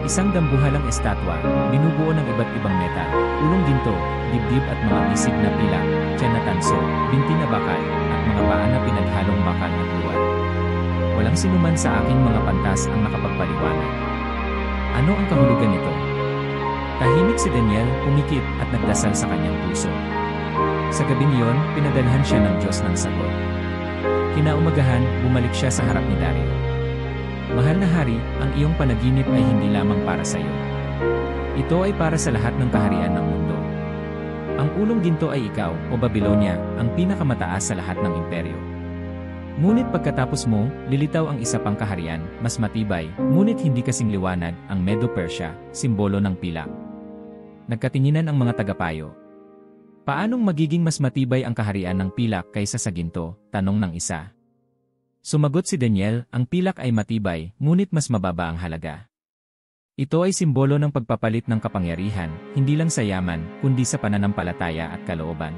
A: Isang dambuhalang estatwa, binubuo ng iba't ibang metal, ulong ginto, dibdib at mga bisig na pilak, tiyan na tanso, binti na bakal, at mga paa na pinaghalong bakal at luwad. Walang sinuman sa aking mga pantas ang nakapagpaliwanag. Ano ang kahulugan nito?" Tahimik si Daniel, pumikit at nagdasal sa kanyang puso. Sa gabing iyon, pinadalhan siya ng Diyos ng sagot. Kinaumagahan, bumalik siya sa harap ni Dario. "Mahal na hari, ang iyong panaginip ay hindi lamang para sa iyo. Ito ay para sa lahat ng kaharian ng mundo. Ang ulong ginto ay ikaw, o Babylonia, ang pinakamataas sa lahat ng imperyo. Ngunit pagkatapos mo, lilitaw ang isa pang kaharian, mas matibay, ngunit hindi kasing liwanag, ang Medo-Persya, simbolo ng pilak." Nagkatinginan ang mga tagapayo. "Paanong magiging mas matibay ang kaharian ng pilak kaysa sa ginto?" tanong ng isa. Sumagot si Daniel, "Ang pilak ay matibay, ngunit mas mababa ang halaga. Ito ay simbolo ng pagpapalit ng kapangyarihan, hindi lang sa yaman, kundi sa pananampalataya at kalooban.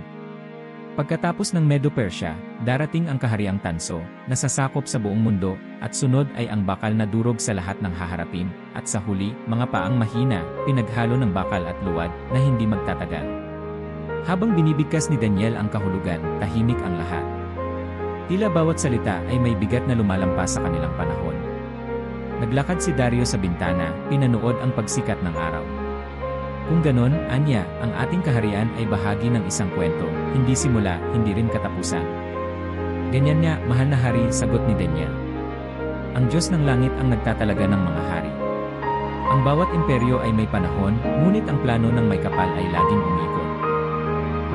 A: Pagkatapos ng Medo-Persia, darating ang kahariang Tanso, na sasakop sa buong mundo, at sunod ay ang bakal na durog sa lahat ng haharapin, at sa huli, mga paang mahina, pinaghalo ng bakal at luwad, na hindi magtatagal. Habang binibigkas ni Daniel ang kahulugan, tahimik ang lahat. Tila bawat salita ay may bigat na lumalampas sa kanilang panahon. Naglakad si Dario sa bintana, pinanood ang pagsikat ng araw. Kung ganon, anya, ang ating kaharian ay bahagi ng isang kwento, hindi simula, hindi rin katapusan. Ganyan nga, mahal na hari, sagot ni Daniel. Ang Diyos ng langit ang nagtatalaga ng mga hari. Ang bawat imperyo ay may panahon, ngunit ang plano ng may kapal ay laging umikot.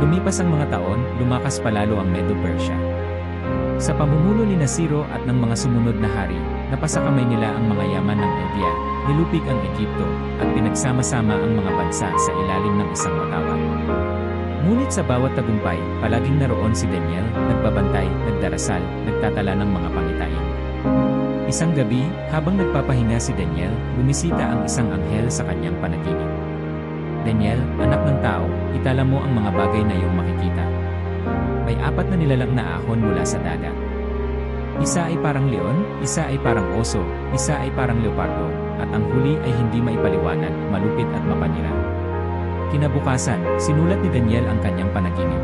A: Lumipas ang mga taon, lumakas palalo ang Medo-Persia. Sa pamumuno ni Ciro at ng mga sumunod na hari, napasakamay nila ang mga yaman ng India, nilupig ang Ehipto, at pinagsama-sama ang mga bansa sa ilalim ng isang watawat. Ngunit sa bawat tagumpay, palaging naroon si Daniel, nagbabantay, nagdarasal, nagtatala ng mga pangitain. Isang gabi, habang nagpapahinga si Daniel, bumisita ang isang anghel sa kanyang panaginip. Daniel, anak ng tao, itala mo ang mga bagay na iyong makikita. May 4 na nilalang na ahon mula sa dagat. Isa ay parang leon, isa ay parang oso, isa ay parang leopardo, at ang huli ay hindi maipaliwanag, malupit at mapanira. Kinabukasan, sinulat ni Daniel ang kanyang panaginip.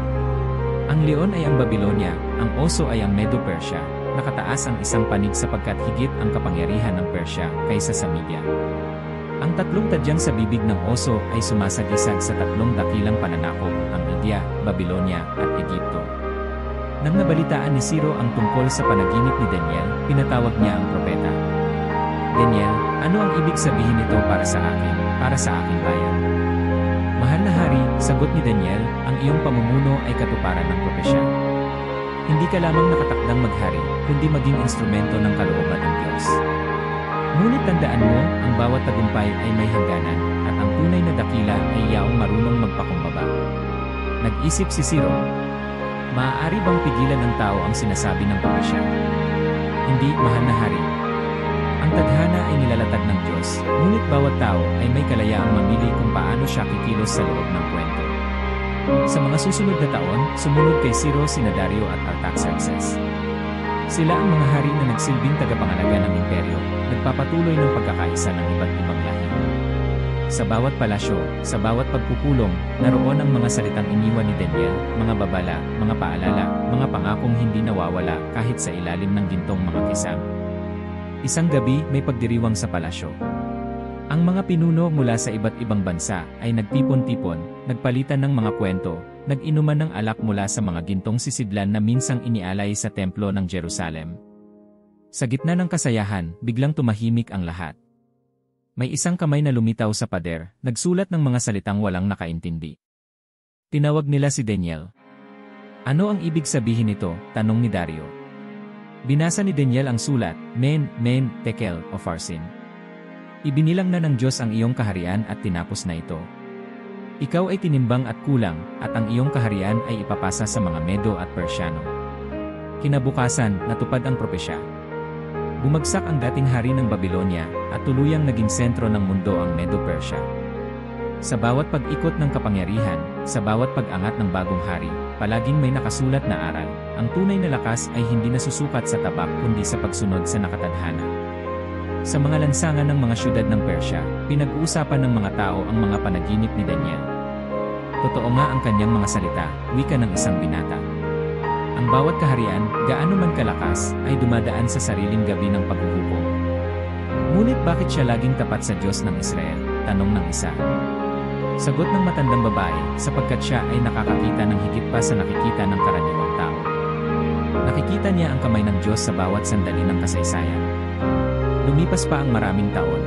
A: Ang leon ay ang Babilonia, ang oso ay ang Medo-Persia, nakataas ang isang panig sapagkat higit ang kapangyarihan ng Persia kaysa sa Media. Ang 3 tadyang sa bibig ng oso ay sumasagisag sa 3 dakilang pananakop, ang India, Babilonia, at Ehipto. Nang nabalitaan ni Ciro ang tungkol sa panaginip ni Daniel, pinatawag niya ang propeta. Daniel, ano ang ibig sabihin nito para sa aking bayan? Mahal na hari, sagot ni Daniel, ang iyong pamumuno ay katuparan ng propesya. Hindi ka lamang nakatakdang maghari, kundi maging instrumento ng kalooban ng Diyos. Ngunit tandaan mo, ang bawat tagumpay ay may hangganan, at ang tunay na dakila ay yaong marunong magpakumbaba. Nag-isip si Ciro. Maaari bang pigilan ng tao ang sinasabi ng propesya? Hindi, mahal na hari. Ang tadhana ay nilalatag ng Diyos, ngunit bawat tao ay may kalayaang mamili kung paano siya kikilos sa loob ng kwento. Sa mga susunod na taon, sumunod kay Ciro sina Dario at Artaxerxes. Sila ang mga hari na nagsilbing tagapangalaga ng imperyo, nagpapatuloy ng pagkakaisa ng iba't ibang lahi. Sa bawat palasyo, sa bawat pagpupulong, naroon ang mga salitang iniwan ni Daniel, mga babala, mga paalala, mga pangakong hindi nawawala kahit sa ilalim ng gintong mga kisam. Isang gabi, may pagdiriwang sa palasyo. Ang mga pinuno mula sa iba't ibang bansa ay nagtipon-tipon, nagpalitan ng mga kwento, nag-inuman ng alak mula sa mga gintong sisidlan na minsang inialay sa templo ng Jerusalem. Sa gitna ng kasayahan, biglang tumahimik ang lahat. May isang kamay na lumitaw sa pader, nagsulat ng mga salitang walang nakaintindi. Tinawag nila si Daniel. Ano ang ibig sabihin nito? Tanong ni Dario. Binasa ni Daniel ang sulat, Men, Tekel, o Farsin. Ibinilang na ng Diyos ang iyong kaharian at tinapos na ito. Ikaw ay tinimbang at kulang, at ang iyong kaharian ay ipapasa sa mga Medo at Persiano. Kinabukasan, natupad ang propesya. Bumagsak ang dating hari ng Babilonia, at tuluyang naging sentro ng mundo ang Medo-Persia. Sa bawat pag-ikot ng kapangyarihan, sa bawat pag-angat ng bagong hari, palaging may nakasulat na aral. Ang tunay na lakas ay hindi nasusukat sa tabak kundi sa pagsunod sa nakatadhana. Sa mga lansangan ng mga syudad ng Persia, pinag-uusapan ng mga tao ang mga panaginip ni Daniel. Totoo nga ang kanyang mga salita, wika ng isang binata. Ang bawat kaharian, gaano man kalakas, ay dumadaan sa sariling gabi ng paghuhukom. Ngunit bakit siya laging tapat sa Diyos ng Israel? Tanong ng isa. Sagot ng matandang babae, sapagkat siya ay nakakakita ng higit pa sa nakikita ng karaniwang tao. Nakikita niya ang kamay ng Diyos sa bawat sandali ng kasaysayan. Lumipas pa ang maraming taon.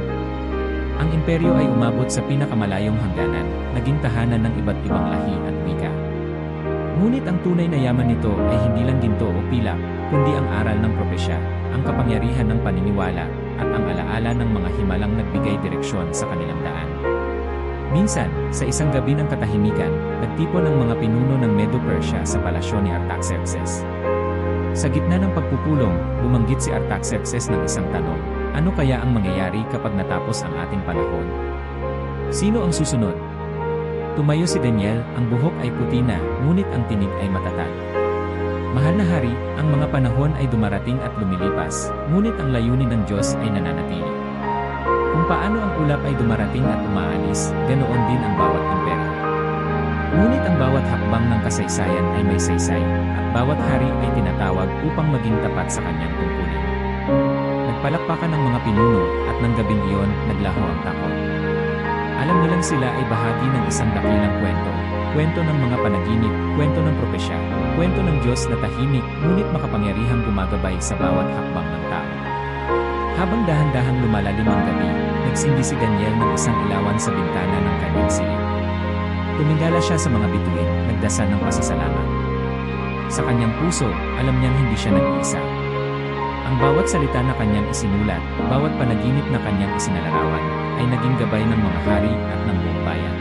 A: Ang imperyo ay umabot sa pinakamalayong hangganan, naging tahanan ng iba't ibang lahi at wika. Ngunit ang tunay na yaman nito ay hindi lang ginto o pilak, kundi ang aral ng propesya, ang kapangyarihan ng paniniwala, at ang alaala ng mga himalang nagbigay direksyon sa kanilang daan. Minsan, sa isang gabi ng katahimikan, nagtipon ang mga pinuno ng Medo-Persia sa palasyo ni Artaxerxes. Sa gitna ng pagpupulong, bumanggit si Artaxerxes ng isang tanong. Ano kaya ang mangyayari kapag natapos ang ating panahon? Sino ang susunod? Tumayo si Daniel, ang buhok ay puti na, ngunit ang tinig ay matatag. Mahal na hari, ang mga panahon ay dumarating at lumilipas, ngunit ang layunin ng Diyos ay nananatili. Kung paano ang ulap ay dumarating at umaalis, ganoon din ang bawat imperyo. Ngunit ang bawat hakbang ng kasaysayan ay may saysay, at bawat hari ay tinatawag upang maging tapat sa kanyang tungkulin. Nagpalakpakan ng mga pinuno, at ng gabing iyon, naglaho ang takot. Alam nilang sila ay bahagi ng isang dakilang kwento. Kwento ng mga panaginip, kwento ng propesya, kwento ng Diyos na tahimik, ngunit makapangyarihang gumagabay sa bawat hakbang ng tao. Habang dahan-dahang lumalalim ang gabi, nagsindi si Daniel ng isang ilawan sa bintana ng kanyang silid. Tumingala siya sa mga bituin, nagdasal ng pasasalamat. Sa kanyang puso, alam niyang hindi siya nag-iisa. Ang bawat salita na kanyang isinulat, bawat panaginip na kanyang isinalarawan, ay naging gabay ng mga hari at ng buong bayan.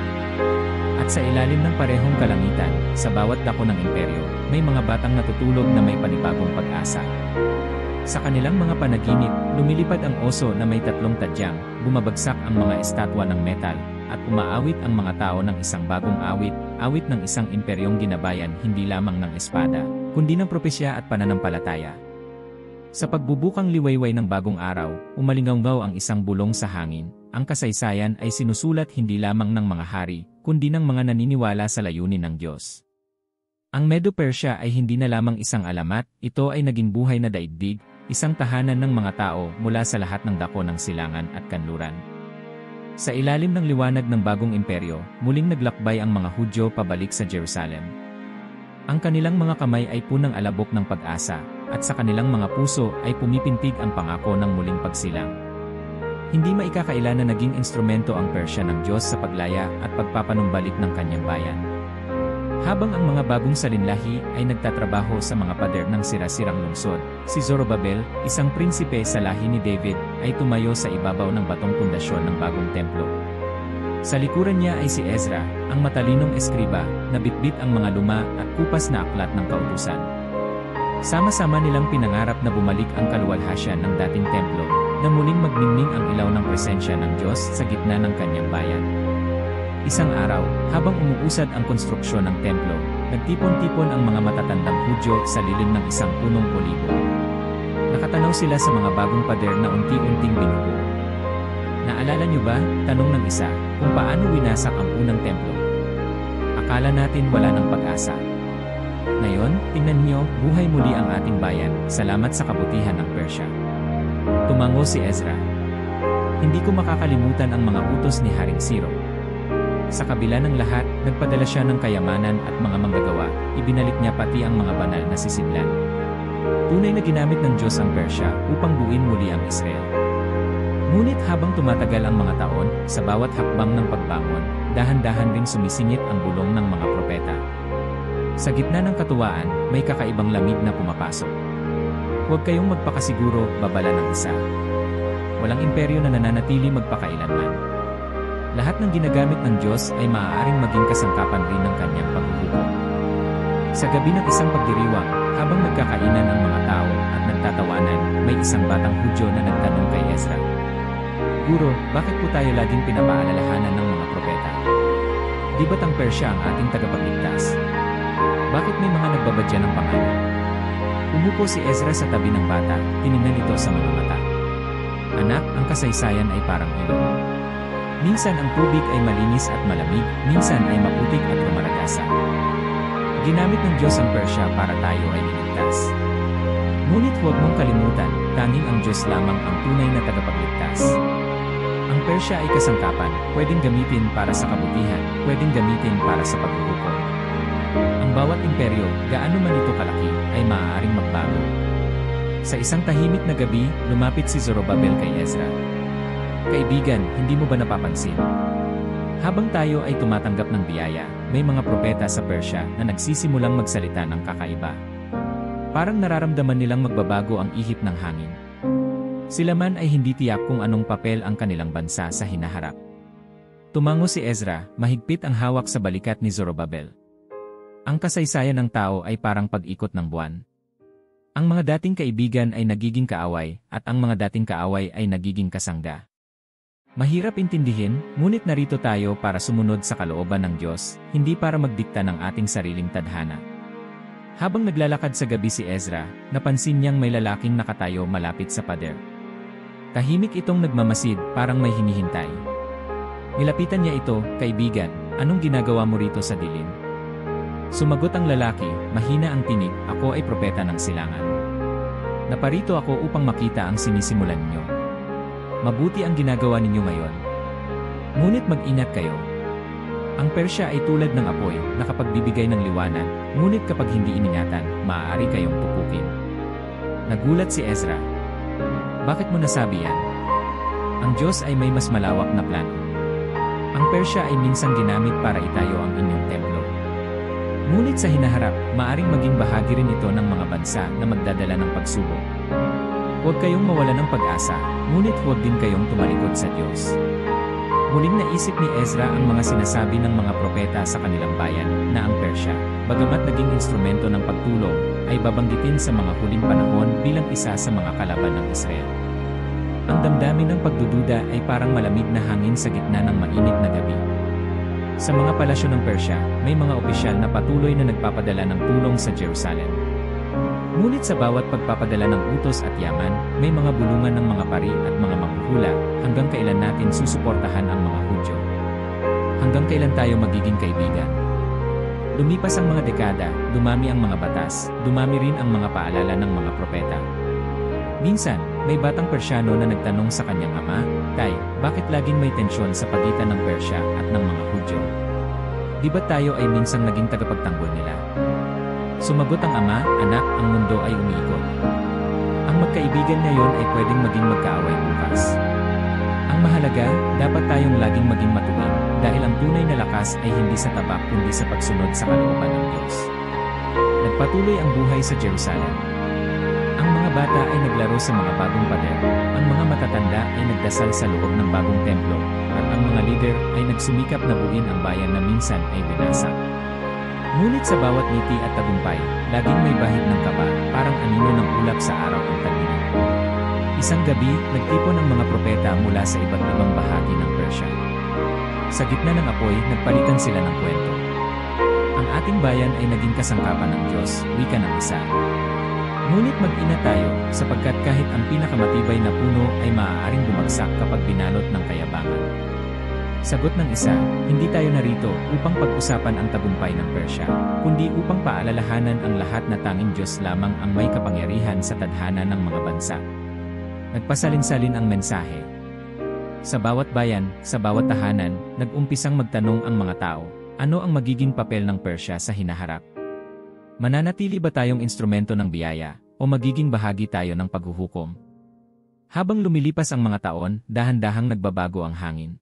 A: At sa ilalim ng parehong kalangitan, sa bawat dako ng imperyo, may mga batang natutulog na may panibagong pag-asa. Sa kanilang mga panaginip, lumilipad ang oso na may 3 tadyang, bumabagsak ang mga estatwa ng metal, at umaawit ang mga tao ng isang bagong awit, awit ng isang imperyong ginabayan hindi lamang ng espada, kundi ng propesya at pananampalataya. Sa pagbubukang liwayway ng bagong araw, umalingaw ang isang bulong sa hangin. Ang kasaysayan ay sinusulat hindi lamang ng mga hari, kundi ng mga naniniwala sa layunin ng Diyos. Ang Medo-Persia ay hindi na lamang isang alamat, ito ay naging buhay na daigdig, isang tahanan ng mga tao mula sa lahat ng dako ng silangan at kanluran. Sa ilalim ng liwanag ng bagong imperyo, muling naglakbay ang mga Hudyo pabalik sa Jerusalem. Ang kanilang mga kamay ay punang alabok ng pag-asa, at sa kanilang mga puso ay pumipintig ang pangako ng muling pagsilang. Hindi maikakaila na naging instrumento ang Persya ng Diyos sa paglaya at pagpapanumbalik ng kanyang bayan. Habang ang mga bagong salinlahi ay nagtatrabaho sa mga pader ng sira-sirang lungsod, si Zorobabel, isang prinsipe sa lahi ni David, ay tumayo sa ibabaw ng batong pundasyon ng bagong templo. Sa likuran niya ay si Ezra, ang matalinong eskriba, na bitbit ang mga luma at kupas na aklat ng kautusan. Sama-sama nilang pinangarap na bumalik ang kaluwalhasyan ng dating templo, na muling magningning ang ilaw ng presensya ng Diyos sa gitna ng kanyang bayan. Isang araw, habang umuusad ang konstruksyon ng templo, nagtipon-tipon ang mga matatandang Hudyo sa lilim ng isang punong olibo. Nakatanaw sila sa mga bagong pader na unti-unting binubuo. Naalala niyo ba, tanong ng isa, kung paano winasak ang unang templo? Akala natin wala ng pag-asa. Ngayon, tingnan niyo, buhay muli ang ating bayan, salamat sa kabutihan ng Persya. Tumango si Ezra. Hindi ko makakalimutan ang mga utos ni Haring Ciro. Sa kabila ng lahat, nagpadala siya ng kayamanan at mga manggagawa, ibinalik niya pati ang mga banal na sisidlan. Tunay na ginamit ng Diyos ang Persya upang buuin muli ang Israel. Ngunit habang tumatagal ang mga taon, sa bawat hakbang ng pagbangon, dahan-dahan ring sumisingit ang bulong ng mga propeta. Sa gitna ng katuwaan, may kakaibang lamig na pumapasok. Huwag kayong magpakasiguro, babala ng isa. Walang imperyo na nananatili magpakailanman. Lahat ng ginagamit ng Diyos ay maaaring maging kasangkapan rin ng kanyang paghuhukom. Sa gabi ng isang pagdiriwang, habang nagkakainan ang mga tao at nagtatawanan, may isang batang Hudyo na nagtanong kay Ezra. Guro, bakit po tayo laging pinapaalalahanan ng mga propeta? Di ba't ang Persya ang ating tagapagligtas? Bakit may mga nagbabadya ng pangalan? Umupo si Ezra sa tabi ng bata, tiningnan ito sa mga mata. Anak, ang kasaysayan ay parang ilog. Minsan ang tubig ay malinis at malamig, minsan ay maputik at rumaragasa. Ginamit ng Diyos ang Persya para tayo ay iligtas. Ngunit huwag mong kalimutan, tanging ang Diyos lamang ang tunay na tagapagligtas. Ang Persya ay kasangkapan, pwedeng gamitin para sa kabutihan, pwedeng gamitin para sa paghuhukom. Ang bawat imperyo, gaano man ito kalaki, ay maaaring magbago. Sa isang tahimik na gabi, lumapit si Zorobabel kay Ezra. Kaibigan, hindi mo ba napapansin? Habang tayo ay tumatanggap ng biyaya, may mga propeta sa Persya na nagsisimulang magsalita ng kakaiba. Parang nararamdaman nilang magbabago ang ihip ng hangin. Sila man ay hindi tiyak kung anong papel ang kanilang bansa sa hinaharap. Tumango si Ezra, mahigpit ang hawak sa balikat ni Zorobabel. Ang kasaysayan ng tao ay parang pag-ikot ng buwan. Ang mga dating kaibigan ay nagiging kaaway, at ang mga dating kaaway ay nagiging kasangga. Mahirap intindihin, ngunit narito tayo para sumunod sa kalooban ng Diyos, hindi para magdikta ng ating sariling tadhana. Habang naglalakad sa gabi si Ezra, napansin niyang may lalaking nakatayo malapit sa pader. Tahimik itong nagmamasid, parang may hinihintay. Nilapitan niya ito, "Kaibigan, anong ginagawa mo rito sa dilim?" Sumagot ang lalaki, mahina ang tinig, "Ako ay propeta ng silangan. Naparito ako upang makita ang sinisimulan ninyo. Mabuti ang ginagawa ninyo ngayon. Ngunit mag-ingat kayo. Ang Persya ay tulad ng apoy, nakapagbibigay ng liwanag, ngunit kapag hindi iningatan, maaari kayong tupukin." Nagulat si Ezra. "Bakit mo nasabi yan?" "Ang Diyos ay may mas malawak na plano. Ang Persya ay minsang ginamit para itayo ang inyong templo. Ngunit sa hinaharap, maaring maging bahagi rin ito ng mga bansa na magdadala ng pagsubok. Huwag kayong mawala ng pag-asa, ngunit huwag din kayong tumalikod sa Diyos." Muling naisip ni Ezra ang mga sinasabi ng mga propeta sa kanilang bayan na ang Persya, bagamat naging instrumento ng pagtulong, ay babanggitin sa mga huling panahon bilang isa sa mga kalaban ng Israel. Ang damdamin ng pagdududa ay parang malamig na hangin sa gitna ng mainit na gabi. Sa mga palasyo ng Persya, may mga opisyal na patuloy na nagpapadala ng tulong sa Jerusalem. Ngunit sa bawat pagpapadala ng utos at yaman, may mga bulungan ng mga pari at mga manghuhula, hanggang kailan natin susuportahan ang mga Hudyo? Hanggang kailan tayo magiging kaibigan? Lumipas ang mga dekada, dumami ang mga batas, dumami rin ang mga paalala ng mga propeta. Minsan, may batang Persyano na nagtanong sa kanyang ama, "Tay, bakit laging may tensyon sa pagitan ng Persya at ng mga Hudyo? Di ba tayo ay minsang naging tagapagtanggol nila?" Sumagot ang ama, "Anak, ang mundo ay umiikot. Ang magkaibigan ngayon ay pwedeng maging magkaaway bukas. Ang mahalaga, dapat tayong laging maging matuwid, dahil ang tunay na lakas ay hindi sa tabak kundi sa pagsunod sa kalooban ng Diyos." Nagpatuloy ang buhay sa Jerusalem. Ang mga bata ay naglaro sa mga bagong pader, ang mga matatanda ay nagdasal sa loob ng bagong templo, at ang mga lider ay nagsumikap na buuin ang bayan na minsan ay winasak. Ngunit sa bawat ngiti at tagumpay, laging may bahid ng kaba, parang anino ng ulap sa araw ng tag-init. Isang gabi, nagtipon ang mga propeta mula sa iba't ibang bahagi ng Persya. Sa gitna ng apoy, nagpalitan sila ng kwento. "Ang ating bayan ay naging kasangkapan ng Diyos," wika ng isa. "Ngunit mag-ingat tayo, sapagkat kahit ang pinakamatibay na puno ay maaaring bumagsak kapag binalot ng kayabangan." Sagot ng isa, "Hindi tayo narito upang pag-usapan ang tagumpay ng Persya, kundi upang paalalahanan ang lahat na tanging Diyos lamang ang may kapangyarihan sa tadhana ng mga bansa." Nagpasalin-salin ang mensahe. Sa bawat bayan, sa bawat tahanan, nag-umpisang magtanong ang mga tao, ano ang magiging papel ng Persya sa hinaharap? Mananatili ba tayong instrumento ng biyaya, o magiging bahagi tayo ng paghuhukom? Habang lumilipas ang mga taon, dahan-dahang nagbabago ang hangin.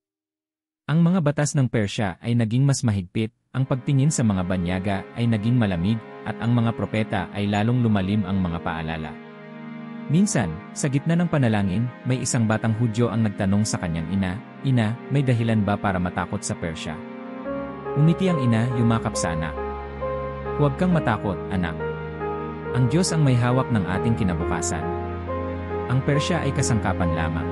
A: Ang mga batas ng Persya ay naging mas mahigpit, ang pagtingin sa mga banyaga ay naging malamig, at ang mga propeta ay lalong lumalim ang mga paalala. Minsan, sa gitna ng panalangin, may isang batang Hudyo ang nagtanong sa kanyang ina, "Ina, may dahilan ba para matakot sa Persya?" Umiti ang ina, yumakap sa anak. "Huwag kang matakot, anak. Ang Diyos ang may hawak ng ating kinabukasan. Ang Persya ay kasangkapan lamang.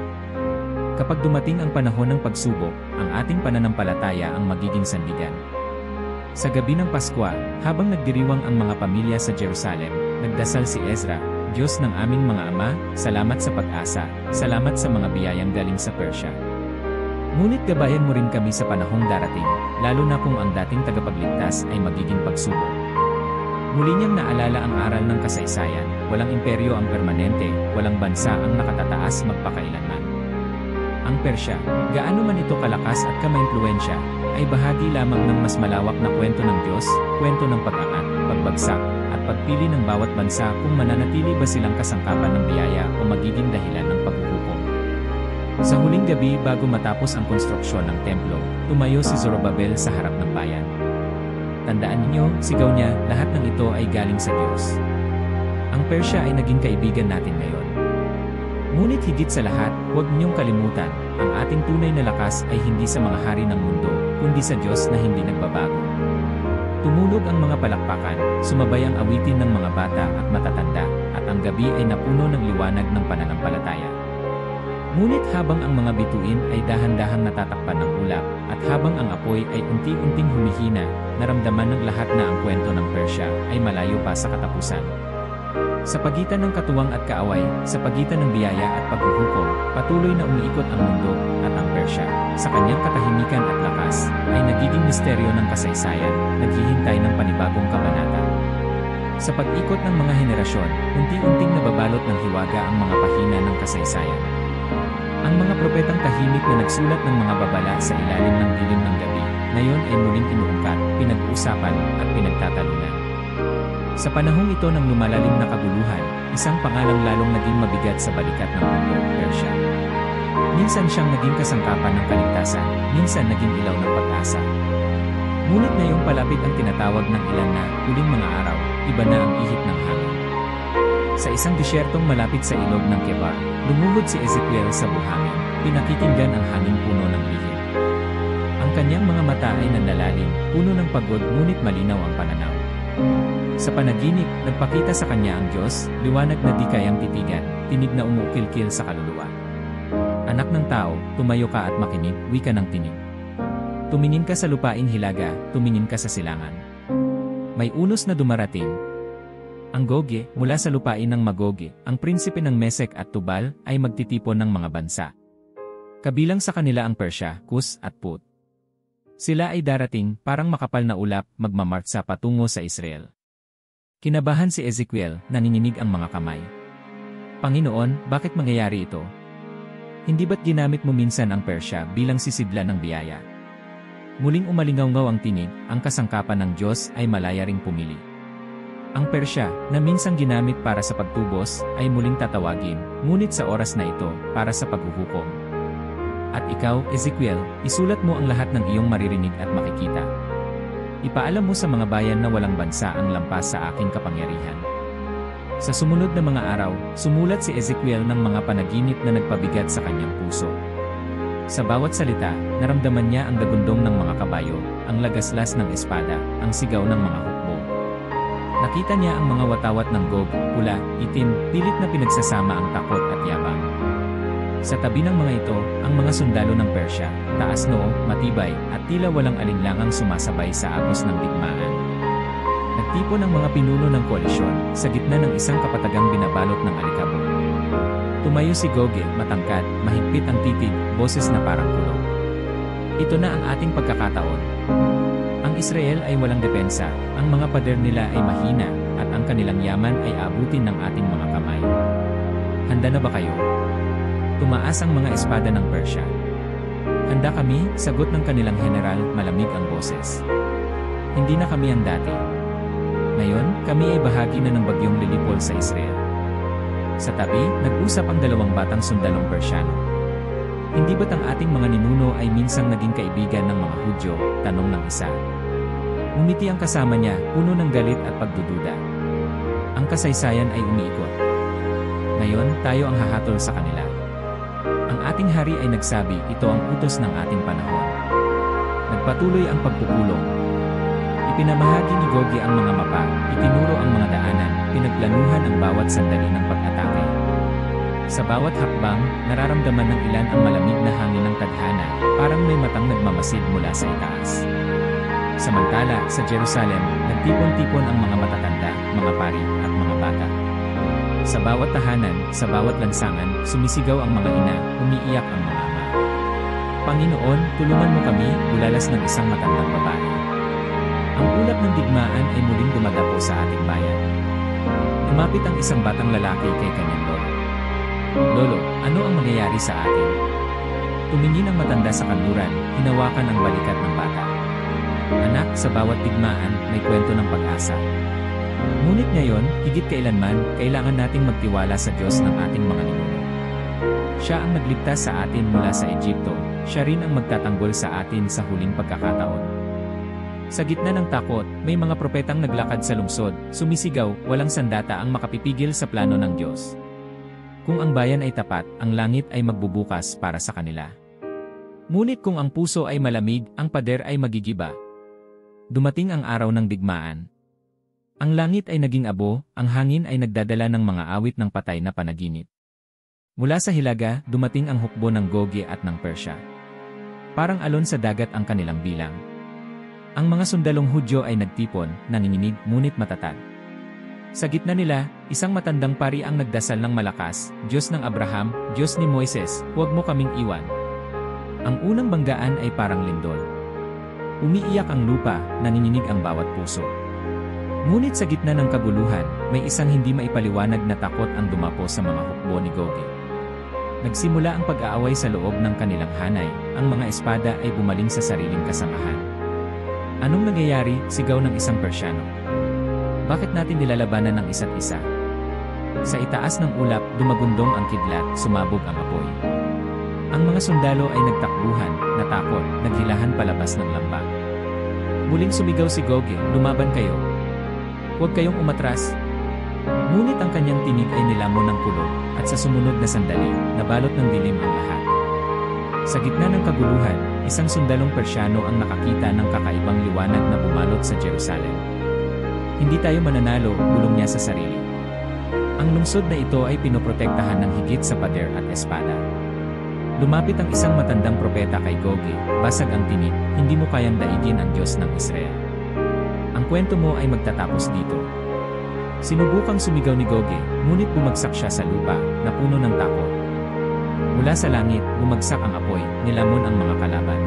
A: Kapag dumating ang panahon ng pagsubok, ang ating pananampalataya ang magiging sandigan." Sa gabi ng Pasko, habang nagdiriwang ang mga pamilya sa Jerusalem, nagdasal si Ezra, "Diyos ng aming mga ama, salamat sa pag-asa, salamat sa mga biyayang galing sa Persya. Ngunit gabayan mo rin kami sa panahong darating, lalo na kung ang dating tagapagligtas ay magiging pagsubok." Muli niyang naalala ang aral ng kasaysayan, walang imperyo ang permanente, walang bansa ang nakatataas magpakailanman. Ang Persya, gaano man ito kalakas at kamaimpluwensya, ay bahagi lamang ng mas malawak na kwento ng Diyos, kwento ng pag-angat, pagbagsak, at pagpili ng bawat bansa kung mananatili ba silang kasangkapan ng biyaya o magiging dahilan ng paghuhukom. Sa huling gabi bago matapos ang konstruksyon ng templo, tumayo si Zorobabel sa harap ng bayan. "Tandaan ninyo," sigaw niya, "lahat ng ito ay galing sa Diyos. Ang Persya ay naging kaibigan natin ngayon. Ngunit higit sa lahat, huwag niyong kalimutan, ang ating tunay na lakas ay hindi sa mga hari ng mundo, kundi sa Diyos na hindi nagbabago." Tumunog ang mga palakpakan, sumabay ang awitin ng mga bata at matatanda, at ang gabi ay napuno ng liwanag ng pananampalataya. Ngunit habang ang mga bituin ay dahan-dahang natatakpan ng ulap, at habang ang apoy ay unti-unting humihina, naramdaman ng lahat na ang kwento ng Persya ay malayo pa sa katapusan. Sa pagitan ng katuwang at kaaway, sa pagitan ng biyaya at paghuhukom, patuloy na umiikot ang mundo, at ang Persya, sa kanyang katahimikan at lakas, ay nagiging misteryo ng kasaysayan, naghihintay ng panibagong kabanata. Sa pag-ikot ng mga henerasyon, unti-unting nababalot ng hiwaga ang mga pahina ng kasaysayan. Ang mga propetang tahimik na nagsulat ng mga babala sa ilalim ng dilim ng gabi, ngayon ay muling inuungkat, pinag-uusapan, at pinagtatalunan. Sa panahong ito ng lumalalim na kaguluhan, isang pangalang lalong naging mabigat sa balikat ng mundo, Persya. Minsan siyang naging kasangkapan ng kaligtasan, minsan naging ilaw ng pag-asa. Ngunit ngayong palapit ang tinatawag ng ilan na huling mga araw, iba na ang ihip ng hangin. Sa isang disyertong malapit sa ilog ng Kebar, lumuhod si Ezekiel sa buhangin, pinakikinggan ang hanging puno ng lihim. Ang kanyang mga mata ay nanlalalim, puno ng pagod ngunit malinaw ang pananaw. Sa panaginip, nagpakita sa kanya ang Diyos, liwanag na di kayang titigan, tinig na umuukilkil sa kaluluwa. Anak ng tao, tumayo ka at makinig, wika ng tinig. Tumingin ka sa lupaing hilaga, tumingin ka sa silangan. May unos na dumarating. Ang Goge, mula sa lupain ng Magoge, ang prinsipe ng Mesek at Tubal, ay magtitipon ng mga bansa. Kabilang sa kanila ang Persya, Kus at Put. Sila ay darating, parang makapal na ulap, magmamartsa patungo sa Israel. Kinabahan si Ezekiel, nanginginig ang mga kamay. Panginoon, bakit mangyayari ito? Hindi ba't ginamit mo minsan ang Persya bilang sisidlan ng biyaya? Muling umalingaw-ngaw ang tinig, ang kasangkapan ng Diyos ay malaya ring pumili. Ang Persya, na minsang ginamit para sa pagtubos, ay muling tatawagin, ngunit sa oras na ito, para sa paghuhukom. At ikaw, Ezekiel, isulat mo ang lahat ng iyong maririnig at makikita. Ipaalam mo sa mga bayan na walang bansa ang lampas sa aking kapangyarihan. Sa sumunod na mga araw, sumulat si Ezekiel ng mga panaginip na nagpabigat sa kanyang puso. Sa bawat salita, naramdaman niya ang dagundong ng mga kabayo, ang lagaslas ng espada, ang sigaw ng mga hukbo. Nakita niya ang mga watawat ng Gog, pula, itim, pilit na pinagsasama ang takot at yabang. Sa tabi ng mga ito, ang mga sundalo ng Persya, taas noo, matibay, at tila walang alinlangang sumasabay sa agos ng digmaan. Nagtipon ang mga pinuno ng koalisyon, sa gitna ng isang kapatagang binabalot ng alikabok. Tumayo si Goge, matangkad, mahigpit ang titig, boses na parang kulog. Ito na ang ating pagkakataon. Ang Israel ay walang depensa, ang mga pader nila ay mahina, at ang kanilang yaman ay abutin ng ating mga kamay. Handa na ba kayo? Tumaas ang mga espada ng Persya. Handa kami, sagot ng kanilang general, malamig ang boses. Hindi na kami ang dati. Ngayon, kami ay bahagi na ng bagyong lilipol sa Israel. Sa tabi, nag-usap ang dalawang batang sundalong Persyano. Hindi ba't ang ating mga ninuno ay minsang naging kaibigan ng mga Hudyo? Tanong ng isa. Umiti ang kasama niya, puno ng galit at pagdududa. Ang kasaysayan ay umiikot. Ngayon, tayo ang hahatol sa kanila. Ang ating hari ay nagsabi, ito ang utos ng ating panahon. Nagpatuloy ang pagpupulong. Ipinamahagi ni Goge ang mga mapa, itinuro ang mga daanan, pinagplanuhan ang bawat sandali ng pag-atake. Sa bawat hakbang, nararamdaman ng ilan ang malamig na hangin ng tadhana, parang may matang nagmamasid mula sa itaas. Samantala, sa Jerusalem, nagtipon-tipon ang mga matatanda, mga pari, at mga bata. Sa bawat tahanan, sa bawat lansangan, sumisigaw ang mga ina, umiiyak ang mga ama. Panginoon, tulungan mo kami, bulalas ng isang matandang babae. Ang ulap ng digmaan ay muling dumadapo sa ating bayan. Lumapit ang isang batang lalaki kay kanyang lolo. Lolo, ano ang mangyayari sa atin? Tumingin ang matanda sa kanluran, hinawakan ang balikat ng bata. Anak, sa bawat digmaan, may kwento ng pag-asa. Ngunit ngayon, higit kailanman, kailangan nating magtiwala sa Diyos ng ating mga ninuno. Siya ang nagligtas sa atin mula sa Ehipto, siya rin ang magtatanggol sa atin sa huling pagkakataon. Sa gitna ng takot, may mga propetang naglakad sa lungsod, sumisigaw, walang sandata ang makapipigil sa plano ng Diyos. Kung ang bayan ay tapat, ang langit ay magbubukas para sa kanila. Ngunit kung ang puso ay malamig, ang pader ay magigiba. Dumating ang araw ng digmaan. Ang langit ay naging abo, ang hangin ay nagdadala ng mga awit ng patay na panaginip. Mula sa hilaga, dumating ang hukbo ng Goge at ng Persya. Parang alon sa dagat ang kanilang bilang. Ang mga sundalong Hudyo ay nagtipon, nanginginig, ngunit matatag. Sa gitna nila, isang matandang pari ang nagdasal ng malakas, Diyos ng Abraham, Diyos ni Moises, huwag mo kaming iwan. Ang unang banggaan ay parang lindol. Umiiyak ang lupa, nanginginig ang bawat puso. Ngunit sa gitna ng kaguluhan, may isang hindi maipaliwanag na takot ang dumapo sa mga hukbo ni Goge. Nagsimula ang pag-aaway sa loob ng kanilang hanay, ang mga espada ay bumaling sa sariling kasamahan. Anong nangyayari? Sigaw ng isang Persyano. Bakit natin nilalabanan ng isa't isa? Sa itaas ng ulap, dumagundong ang kidlat, sumabog ang apoy. Ang mga sundalo ay nagtakbuhan, natakot, naghilahan palabas ng lambak. Muling sumigaw si Goge, lumaban kayo. Huwag kayong umatras. Ngunit ang kanyang tinig ay nilamon ng kulog, at sa sumunod na sandali, nabalot ng dilim ang lahat. Sa gitna ng kaguluhan, isang sundalong Persyano ang nakakita ng kakaibang liwanag na bumalot sa Jerusalem. Hindi tayo mananalo, bulong niya sa sarili. Ang lungsod na ito ay pinoprotektahan ng higit sa pader at espada. Lumapit ang isang matandang propeta kay Goge, basag ang tinig, hindi mo kayang daigin ang Diyos ng Israel. Ang kwento mo ay magtatapos dito. Sinubukang sumigaw ni Goge, ngunit bumagsak siya sa lupa, na puno ng takot. Mula sa langit, bumagsak ang apoy, nilamon ang mga kalaban.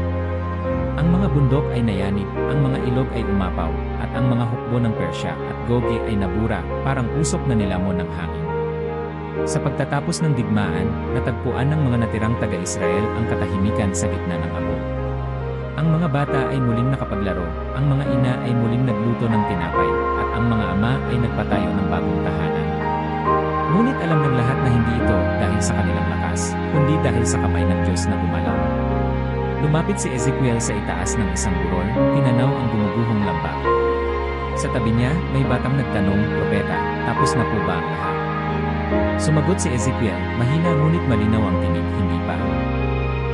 A: Ang mga bundok ay nayanig, ang mga ilog ay umapaw, at ang mga hukbo ng Persya at Goge ay nabura, parang usok na nilamon ng hangin. Sa pagtatapos ng digmaan, natagpuan ng mga natirang taga-Israel ang katahimikan sa gitna ng abo. Ang mga bata ay muling nakapaglaro, ang mga ina ay muling nagluto ng tinapay, at ang mga ama ay nagpatayo ng bagong tahanan. Ngunit alam ng lahat na hindi ito dahil sa kanilang lakas, kundi dahil sa kamay ng Diyos na gumalaw. Lumapit si Ezekiel sa itaas ng isang burol, tinanaw ang gumuguhong lambak. Sa tabi niya, may batang nagtanong, propeta, tapos na po ba ang lahat? Sumagot si Ezekiel, mahina ngunit malinaw ang tinig, hindi pa.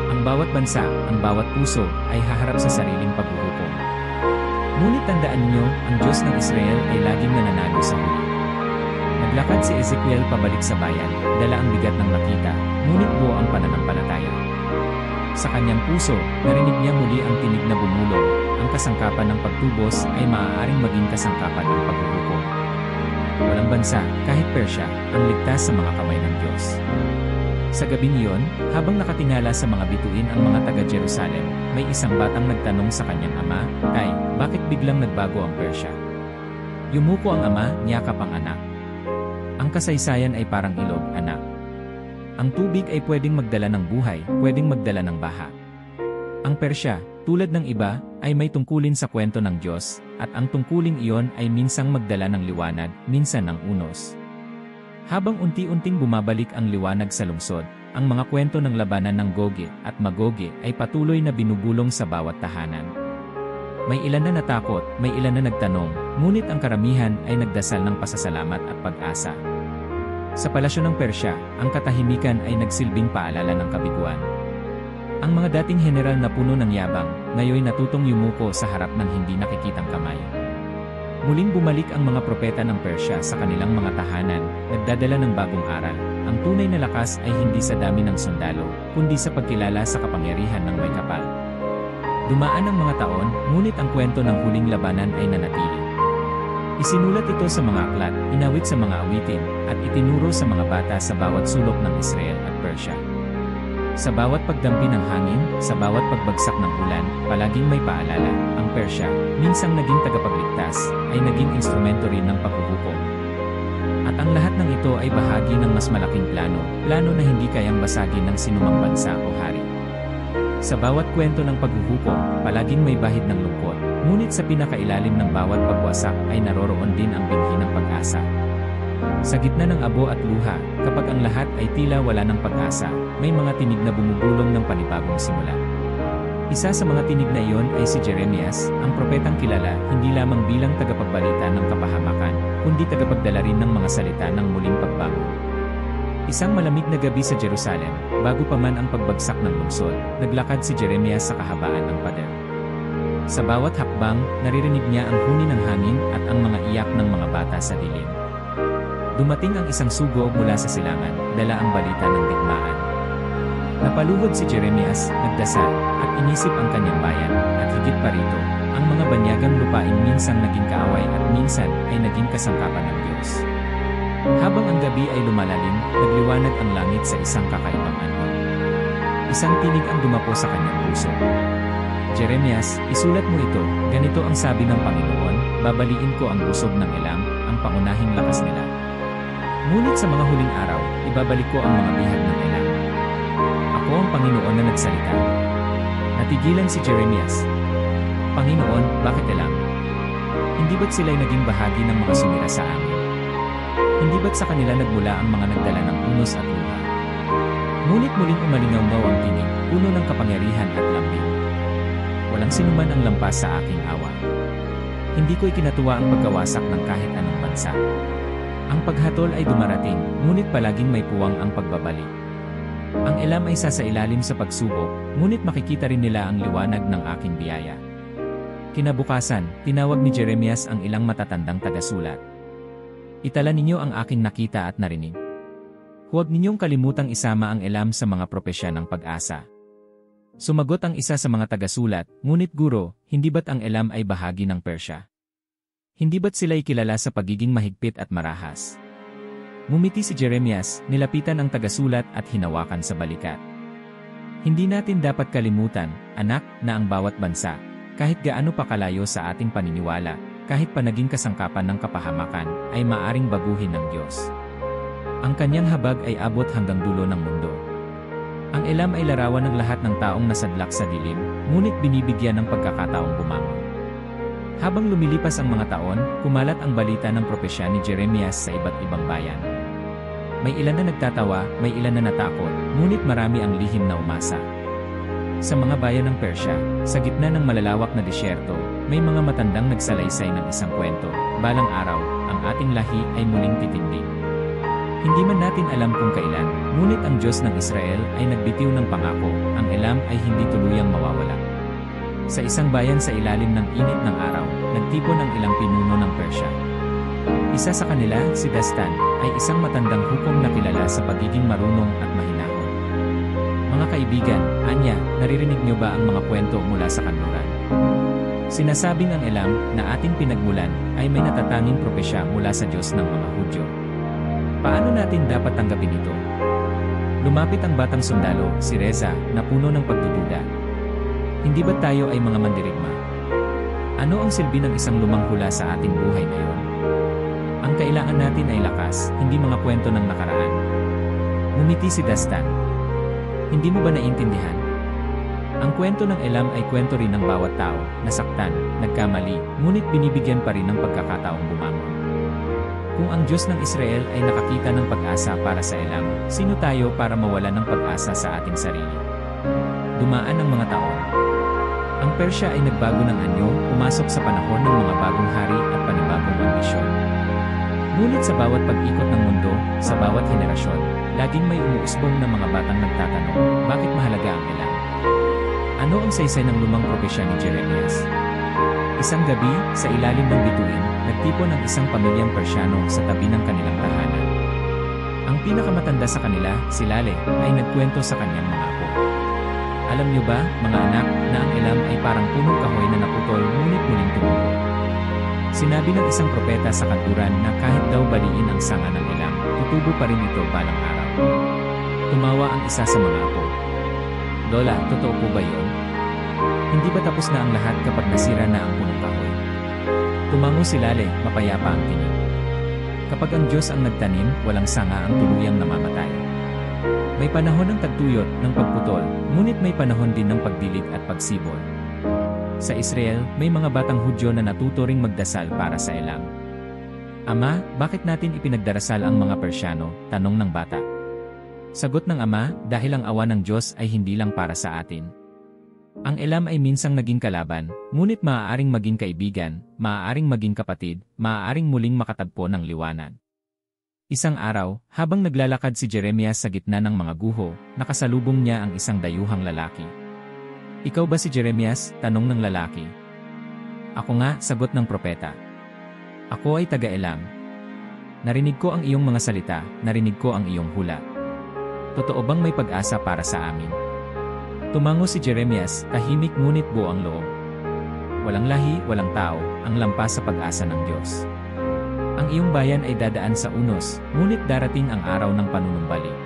A: Ang bawat bansa, ang bawat puso, ay haharap sa sariling paghuhukom. Ngunit tandaan niyo, ang Diyos ng Israel ay laging nananalo sa huli. Naglakad si Ezekiel pabalik sa bayan, dala ang bigat ng makita, ngunit buo ang pananampalataya. Sa kanyang puso, narinig niya muli ang tinig na bumulong, ang kasangkapan ng pagtubos ay maaaring maging kasangkapan ng paghuhukom. Walang bansa, kahit Persya, ang ligtas sa mga kamay ng Diyos. Sa gabing iyon, habang nakatingala sa mga bituin ang mga taga-Jerusalem, may isang batang nagtanong sa kanyang ama, Tay, bakit biglang nagbago ang Persya? Yumuko ang ama, niyakap ang anak. Ang kasaysayan ay parang ilog, anak. Ang tubig ay pwedeng magdala ng buhay, pwedeng magdala ng baha. Ang Persya, tulad ng iba, ay may tungkulin sa kwento ng Diyos, at ang tungkuling iyon ay minsang magdala ng liwanag, minsan ng unos. Habang unti-unting bumabalik ang liwanag sa lungsod, ang mga kwento ng labanan ng Goge at Magoge ay patuloy na binubulong sa bawat tahanan. May ilan na natakot, may ilan na nagtanong, ngunit ang karamihan ay nagdasal ng pasasalamat at pag-asa. Sa palasyo ng Persya, ang katahimikan ay nagsilbing paalala ng kabiguan. Ang mga dating general na puno ng yabang, ngayon natutong yumuko sa harap ng hindi nakikitang kamay. Muling bumalik ang mga propeta ng Persya sa kanilang mga tahanan, nagdadala ng bagong aral. Ang tunay na lakas ay hindi sa dami ng sundalo, kundi sa pagkilala sa kapangyarihan ng may kapal. Dumaan ang mga taon, ngunit ang kwento ng huling labanan ay nanatili. Isinulat ito sa mga aklat, inawit sa mga awitin, at itinuro sa mga bata sa bawat sulok ng Israel at Persya. Sa bawat pagdampi ng hangin, sa bawat pagbagsak ng ulan, palaging may paalala, ang Persya, minsang naging tagapagligtas, ay naging instrumento rin ng paghuhukom. At ang lahat ng ito ay bahagi ng mas malaking plano na hindi kayang basagin ng sinumang bansa o hari. Sa bawat kwento ng paghuhukom, palaging may bahid ng lungkot, ngunit sa pinakailalim ng bawat pagwasak ay naroroon din ang binhi ng pag-asa. Sa gitna ng abo at luha, kapag ang lahat ay tila wala ng pag-asa, may mga tinig na bumubulong ng panibagong simula. Isa sa mga tinig na iyon ay si Jeremias, ang propetang kilala hindi lamang bilang tagapagbalita ng kapahamakan, kundi tagapagdala rin ng mga salita ng muling pagbago. Isang malamig na gabi sa Jerusalem, bago pa man ang pagbagsak ng lungsod, naglakad si Jeremias sa kahabaan ng pader. Sa bawat hakbang, naririnig niya ang huni ng hangin at ang mga iyak ng mga bata sa dilim. Dumating ang isang sugo mula sa silangan, dala ang balita ng digmaan. Napaluhod si Jeremias, nagdasal, at inisip ang kanyang bayan, at higit pa rito, ang mga banyagang lupain minsan naging kaaway at minsan ay naging kasangkapan ng Diyos. Habang ang gabi ay lumalalim, nagliwanag ang langit sa isang kakaibang anyo. Isang tinig ang dumapo sa kanyang puso. Jeremias, isulat mo ito, ganito ang sabi ng Panginoon, babaliin ko ang busog ng Elam, ang pangunahing lakas nila. Ngunit sa mga huling araw, ibabalik ko ang mga bihag ng Elam. Ako ang Panginoon na nagsalita. Natigilan si Jeremias. Panginoon, bakit Elam? Hindi ba't sila'y naging bahagi ng mga sumira sa amin? Hindi ba't sa kanila nagmula ang mga nagdala ng unos at luha? Ngunit muling umalingaw-ngaw ang tinig, puno ng kapangyarihan at lambing. Walang sinuman ang lampas sa aking awa. Hindi ko ikinatuwa ang pagkawasak ng kahit anong bansa. Ang paghatol ay dumarating, ngunit palaging may puwang ang pagbabalik. Ang Elam ay sasailalim sa pagsubok, ngunit makikita rin nila ang liwanag ng aking biyaya. Kinabukasan, tinawag ni Jeremias ang ilang matatandang tagasulat. Itala ninyo ang aking nakita at narinig. Huwag ninyong kalimutang isama ang Elam sa mga propesya ng pag-asa. Sumagot ang isa sa mga tagasulat, ngunit guro, hindi ba't ang Elam ay bahagi ng Persya? Hindi ba't sila'y kilala sa pagiging mahigpit at marahas? Ngumiti si Jeremias, nilapitan ang tagasulat at hinawakan sa balikat. Hindi natin dapat kalimutan, anak, na ang bawat bansa, kahit gaano pa kalayo sa ating paniniwala, kahit pa naging kasangkapan ng kapahamakan, ay maaring baguhin ng Diyos. Ang kanyang habag ay abot hanggang dulo ng mundo. Ang Elam ay larawan ng lahat ng taong nasadlak sa dilim, ngunit binibigyan ng pagkakataong bumangon. Habang lumilipas ang mga taon, kumalat ang balita ng propesya ni Jeremias sa iba't ibang bayan. May ilan na nagtatawa, may ilan na natakot, ngunit marami ang lihim na umasa. Sa mga bayan ng Persya, sa gitna ng malalawak na disyerto, may mga matandang nagsalaysay ng isang kwento, balang araw, ang ating lahi ay muling titindig. Hindi man natin alam kung kailan, ngunit ang Diyos ng Israel ay nagbitiw ng pangako, ang Elam ay hindi tuluyang mawawala. Sa isang bayan sa ilalim ng init ng araw, nagtipon ang ilang pinuno ng Persya. Isa sa kanila, si Dastan, ay isang matandang hukom na kilala sa pagiging marunong at mahinahon. Mga kaibigan, anya, naririnig niyo ba ang mga kwento mula sa kanluran? Sinasabing ang Elam, na ating pinagmulan, ay may natatanging propesya mula sa Diyos ng mga Hudyo. Paano natin dapat tanggapin ito? Lumapit ang batang sundalo, si Reza, na puno ng pagdududa. Hindi ba tayo ay mga mandirigma? Ano ang silbi ng isang lumang hula sa ating buhay ngayon? Ang kailangan natin ay lakas, hindi mga kwento ng nakaraan. Ngumiti si Dastan. Hindi mo ba naintindihan? Ang kwento ng Elam ay kwento rin ng bawat tao, nasaktan, nagkamali, ngunit binibigyan pa rin ng pagkakataong bumangon. Kung ang Diyos ng Israel ay nakakita ng pag-asa para sa Elam, sino tayo para mawala ng pag-asa sa ating sarili? Dumaan ang mga taon. Ang Persya ay nagbago ng anyo, pumasok sa panahon ng mga bagong hari at panibagong ambisyon. Ngunit sa bawat pag-ikot ng mundo, sa bawat henerasyon, laging may umuusbong na mga batang nagtatanong, bakit mahalaga ang Elam? Ano ang saysay ng lumang propesya ni Jeremias? Isang gabi, sa ilalim ng bituin, nagtipon ang isang pamilyang Persyano sa tabi ng kanilang tahanan. Ang pinakamatanda sa kanila, si Lale, ay nagkwento sa kanyang mga apo. Alam niyo ba, mga anak, na ang Elam ay parang punong kahoy na naputol ngunit muling tumubo. Sinabi ng isang propeta sa kanluran na kahit daw baliin ang sanga ng Elam, tutubo pa rin ito balang araw. Tumawa ang isa sa mga apo. Lola, totoo po ba yun? Hindi ba tapos na ang lahat kapag nasira na ang punong kahoy? Tumango si Lale, mapayapa ang tinig. Kapag ang Diyos ang nagtanim, walang sanga ang tuluyang namamatay. May panahon ng tagtuyot, ng pagputol, ngunit may panahon din ng pagdilig at pagsibol. Sa Israel, may mga batang Hudyo na natuturing magdasal para sa Elam. Ama, bakit natin ipinagdarasal ang mga Persyano? Tanong ng bata. Sagot ng ama, dahil ang awa ng Diyos ay hindi lang para sa atin. Ang Elam ay minsang naging kalaban, ngunit maaaring maging kaibigan, maaaring maging kapatid, maaaring muling makatagpo ng liwanag. Isang araw, habang naglalakad si Jeremias sa gitna ng mga guho, nakasalubong niya ang isang dayuhang lalaki. Ikaw ba si Jeremias? Tanong ng lalaki. Ako nga, sagot ng propeta. Ako ay taga-Elam. Narinig ko ang iyong mga salita, narinig ko ang iyong hula. Totoo bang may pag-asa para sa amin? Tumango si Jeremias, tahimik ngunit buo ang loob. Walang lahi, walang tao, ang lampas sa pag-asa ng Diyos. Ang iyong bayan ay dadaan sa unos, ngunit darating ang araw ng panunumbalik.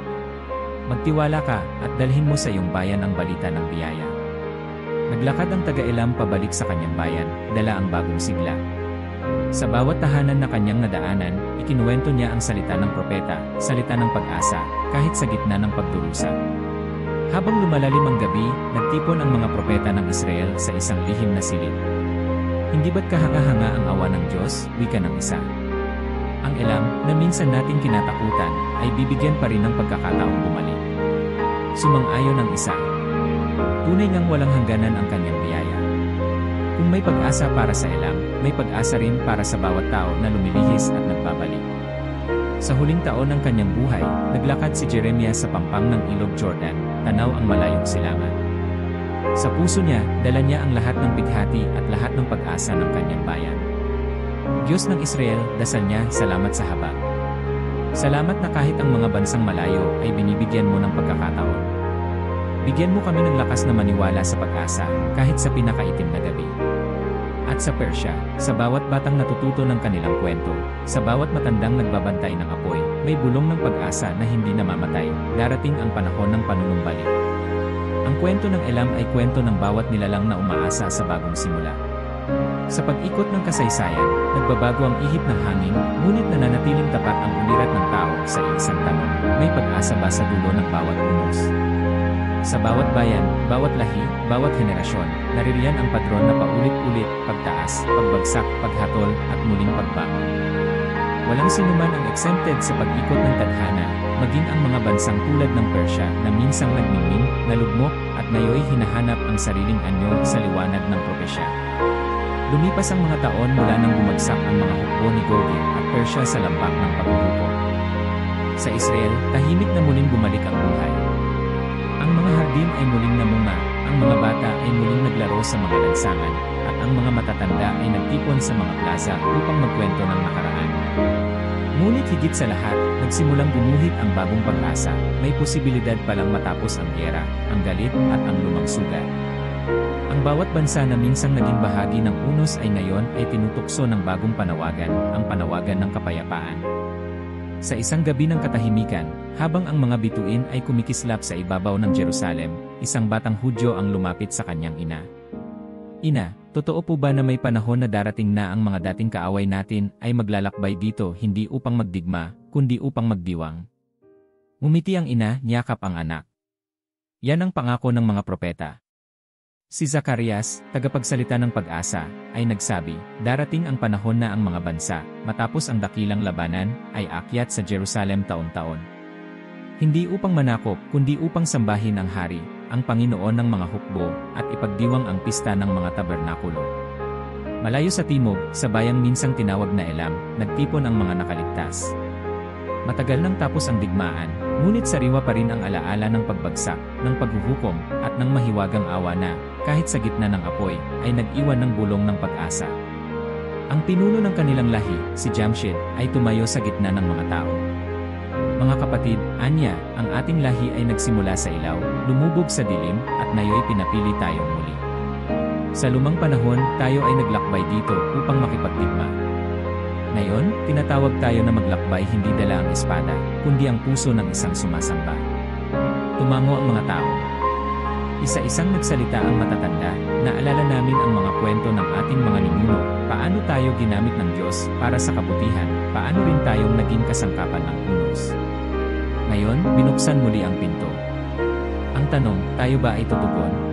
A: Magtiwala ka at dalhin mo sa iyong bayan ang balita ng biyaya. Naglakad ang taga-Elam pabalik sa kanyang bayan, dala ang bagong sigla. Sa bawat tahanan na kanyang nadaanan, ikinuwento niya ang salita ng propeta, salita ng pag-asa, kahit sa gitna ng pagdurusa. Habang lumalalim ang gabi, nagtipon ang mga propeta ng Israel sa isang lihim na silid. Hindi ba't kahanga-hanga ang awa ng Diyos, wika ng isa? Ang Elam, na minsan nating kinatakutan, ay bibigyan pa rin ng pagkakataong bumalik. Sumang-ayon ang isa. Tunay ngang walang hangganan ang kanyang biyaya. Kung may pag-asa para sa Elam, may pag-asa rin para sa bawat tao na lumilihis at nagbabalik. Sa huling taon ng kanyang buhay, naglakad si Jeremias sa pampang ng Ilog Jordan, tanaw ang malayong silangan. Sa puso niya, dala niya ang lahat ng bighati at lahat ng pag-asa ng kanyang bayan. Diyos ng Israel, dasal niya, salamat sa habag. Salamat na kahit ang mga bansang malayo ay binibigyan mo ng pagkakataon. Bigyan mo kami ng lakas na maniwala sa pag-asa, kahit sa pinakaitim na gabi. At sa Persya, sa bawat batang natututo ng kanilang kwento, sa bawat matandang nagbabantay ng apoy, may bulong ng pag-asa na hindi namamatay, darating ang panahon ng panunumbalik. Ang kwento ng Elam ay kwento ng bawat nilalang na umaasa sa bagong simula. Sa pag-ikot ng kasaysayan, nagbabago ang ihip ng hangin, ngunit nananatiling tapat ang ulirat ng tao sa isang tanong, may pag-asa ba sa dulo ng bawat unos? Sa bawat bayan, bawat lahi, bawat henerasyon, naririyan ang patron na paulit-ulit, pagtaas, pagbagsak, paghatol, at muling pagbangon. Walang sinuman ang exempted sa pag-ikot ng tadhana, maging ang mga bansang tulad ng Persya na minsang nagmingming, nalugmok, at ngayoy hinahanap ang sariling anyo sa liwanag ng propesya. Lumipas ang mga taon mula nang bumagsak ang mga hukbo ni Gogi at Persya sa lambak ng paghuhukom. Sa Israel, tahimik na muling bumalik ang buhay. Ang mga hardin ay muling namunga, ang mga bata ay muling naglaro sa mga lansangan, at ang mga matatanda ay nagtipon sa mga plaza upang magkwento ng nakaraan. Ngunit higit sa lahat, nagsimulang gumuhit ang bagong pag-asa, may posibilidad palang matapos ang giyera, ang galit, at ang lumang sugat. Ang bawat bansa na minsang naging bahagi ng unos ay ngayon ay tinutukso ng bagong panawagan, ang panawagan ng kapayapaan. Sa isang gabi ng katahimikan, habang ang mga bituin ay kumikislap sa ibabaw ng Jerusalem, isang batang Hudyo ang lumapit sa kanyang ina. Ina, totoo po ba na may panahon na darating na ang mga dating kaaway natin ay maglalakbay dito hindi upang magdigma, kundi upang magdiwang? Ngumiti ang ina, niyakap ang anak. Yan ang pangako ng mga propeta. Si Zacarias, tagapagsalita ng pag-asa, ay nagsabi, darating ang panahon na ang mga bansa, matapos ang dakilang labanan, ay aakyat sa Jerusalem taon-taon. Hindi upang manakop, kundi upang sambahin ang hari, ang Panginoon ng mga hukbo, at ipagdiwang ang pista ng mga tabernakulo. Malayo sa timog, sa bayang minsang tinawag na Elam, nagtipon ang mga nakaligtas. Matagal nang tapos ang digmaan, ngunit sariwa pa rin ang alaala ng pagbagsak, ng paghuhukom, at ng mahiwagang awa na, kahit sa gitna ng apoy, ay nag-iwan ng bulong ng pag-asa. Ang pinuno ng kanilang lahi, si Jamshid, ay tumayo sa gitna ng mga tao. Mga kapatid, anya, ang ating lahi ay nagsimula sa ilaw, lumubog sa dilim, at ngayoy pinapili tayong muli. Sa lumang panahon, tayo ay naglakbay dito upang makipagdigma. Ngayon, tinatawag tayo na maglakbay hindi dala ang espada, kundi ang puso ng isang sumasamba. Tumango ang mga tao. Isa-isang nagsalita ang matatanda, naalala namin ang mga kwento ng ating mga ninuno, paano tayo ginamit ng Diyos para sa kabutihan, paano rin tayong naging kasangkapan ng unos. Ngayon, binuksan muli ang pinto. Ang tanong, tayo ba ay tutugon?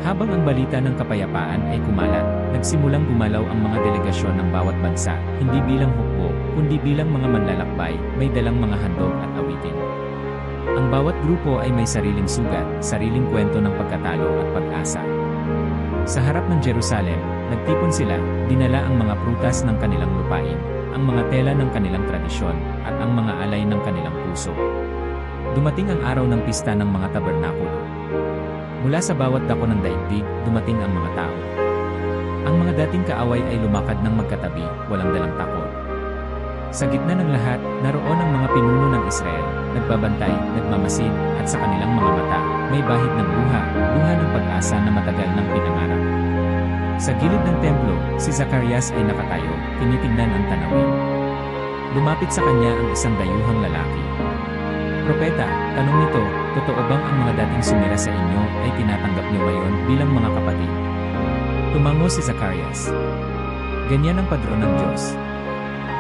A: Habang ang balita ng kapayapaan ay kumalat, nagsimulang gumalaw ang mga delegasyon ng bawat bansa, hindi bilang hukbo, kundi bilang mga manlalakbay, may dalang mga handog at awitin. Ang bawat grupo ay may sariling sugat, sariling kwento ng pagkatalo at pag-asa. Sa harap ng Jerusalem, nagtipon sila, dinala ang mga prutas ng kanilang lupain, ang mga tela ng kanilang tradisyon, at ang mga alay ng kanilang puso. Dumating ang araw ng pista ng mga tabernakulo. Mula sa bawat dako ng daigdig, dumating ang mga tao. Ang mga dating kaaway ay lumakad ng magkatabi, walang dalang takot. Sa gitna ng lahat, naroon ang mga pinuno ng Israel, nagbabantay, nagmamasid, at sa kanilang mga mata, may bahid ng luha ng pag-asa na matagal ng pinangarap. Sa gilid ng templo, si Zacarias ay nakatayo, tinitingnan ang tanawin. Lumapit sa kanya ang isang dayuhang lalaki. Propeta, tanong nito, totoo bang ang mga dating sumira sa inyo ay tinatanggap niyo ngayon bilang mga kapatid? Tumango si Zacarias. Ganyan ang padron ng Diyos.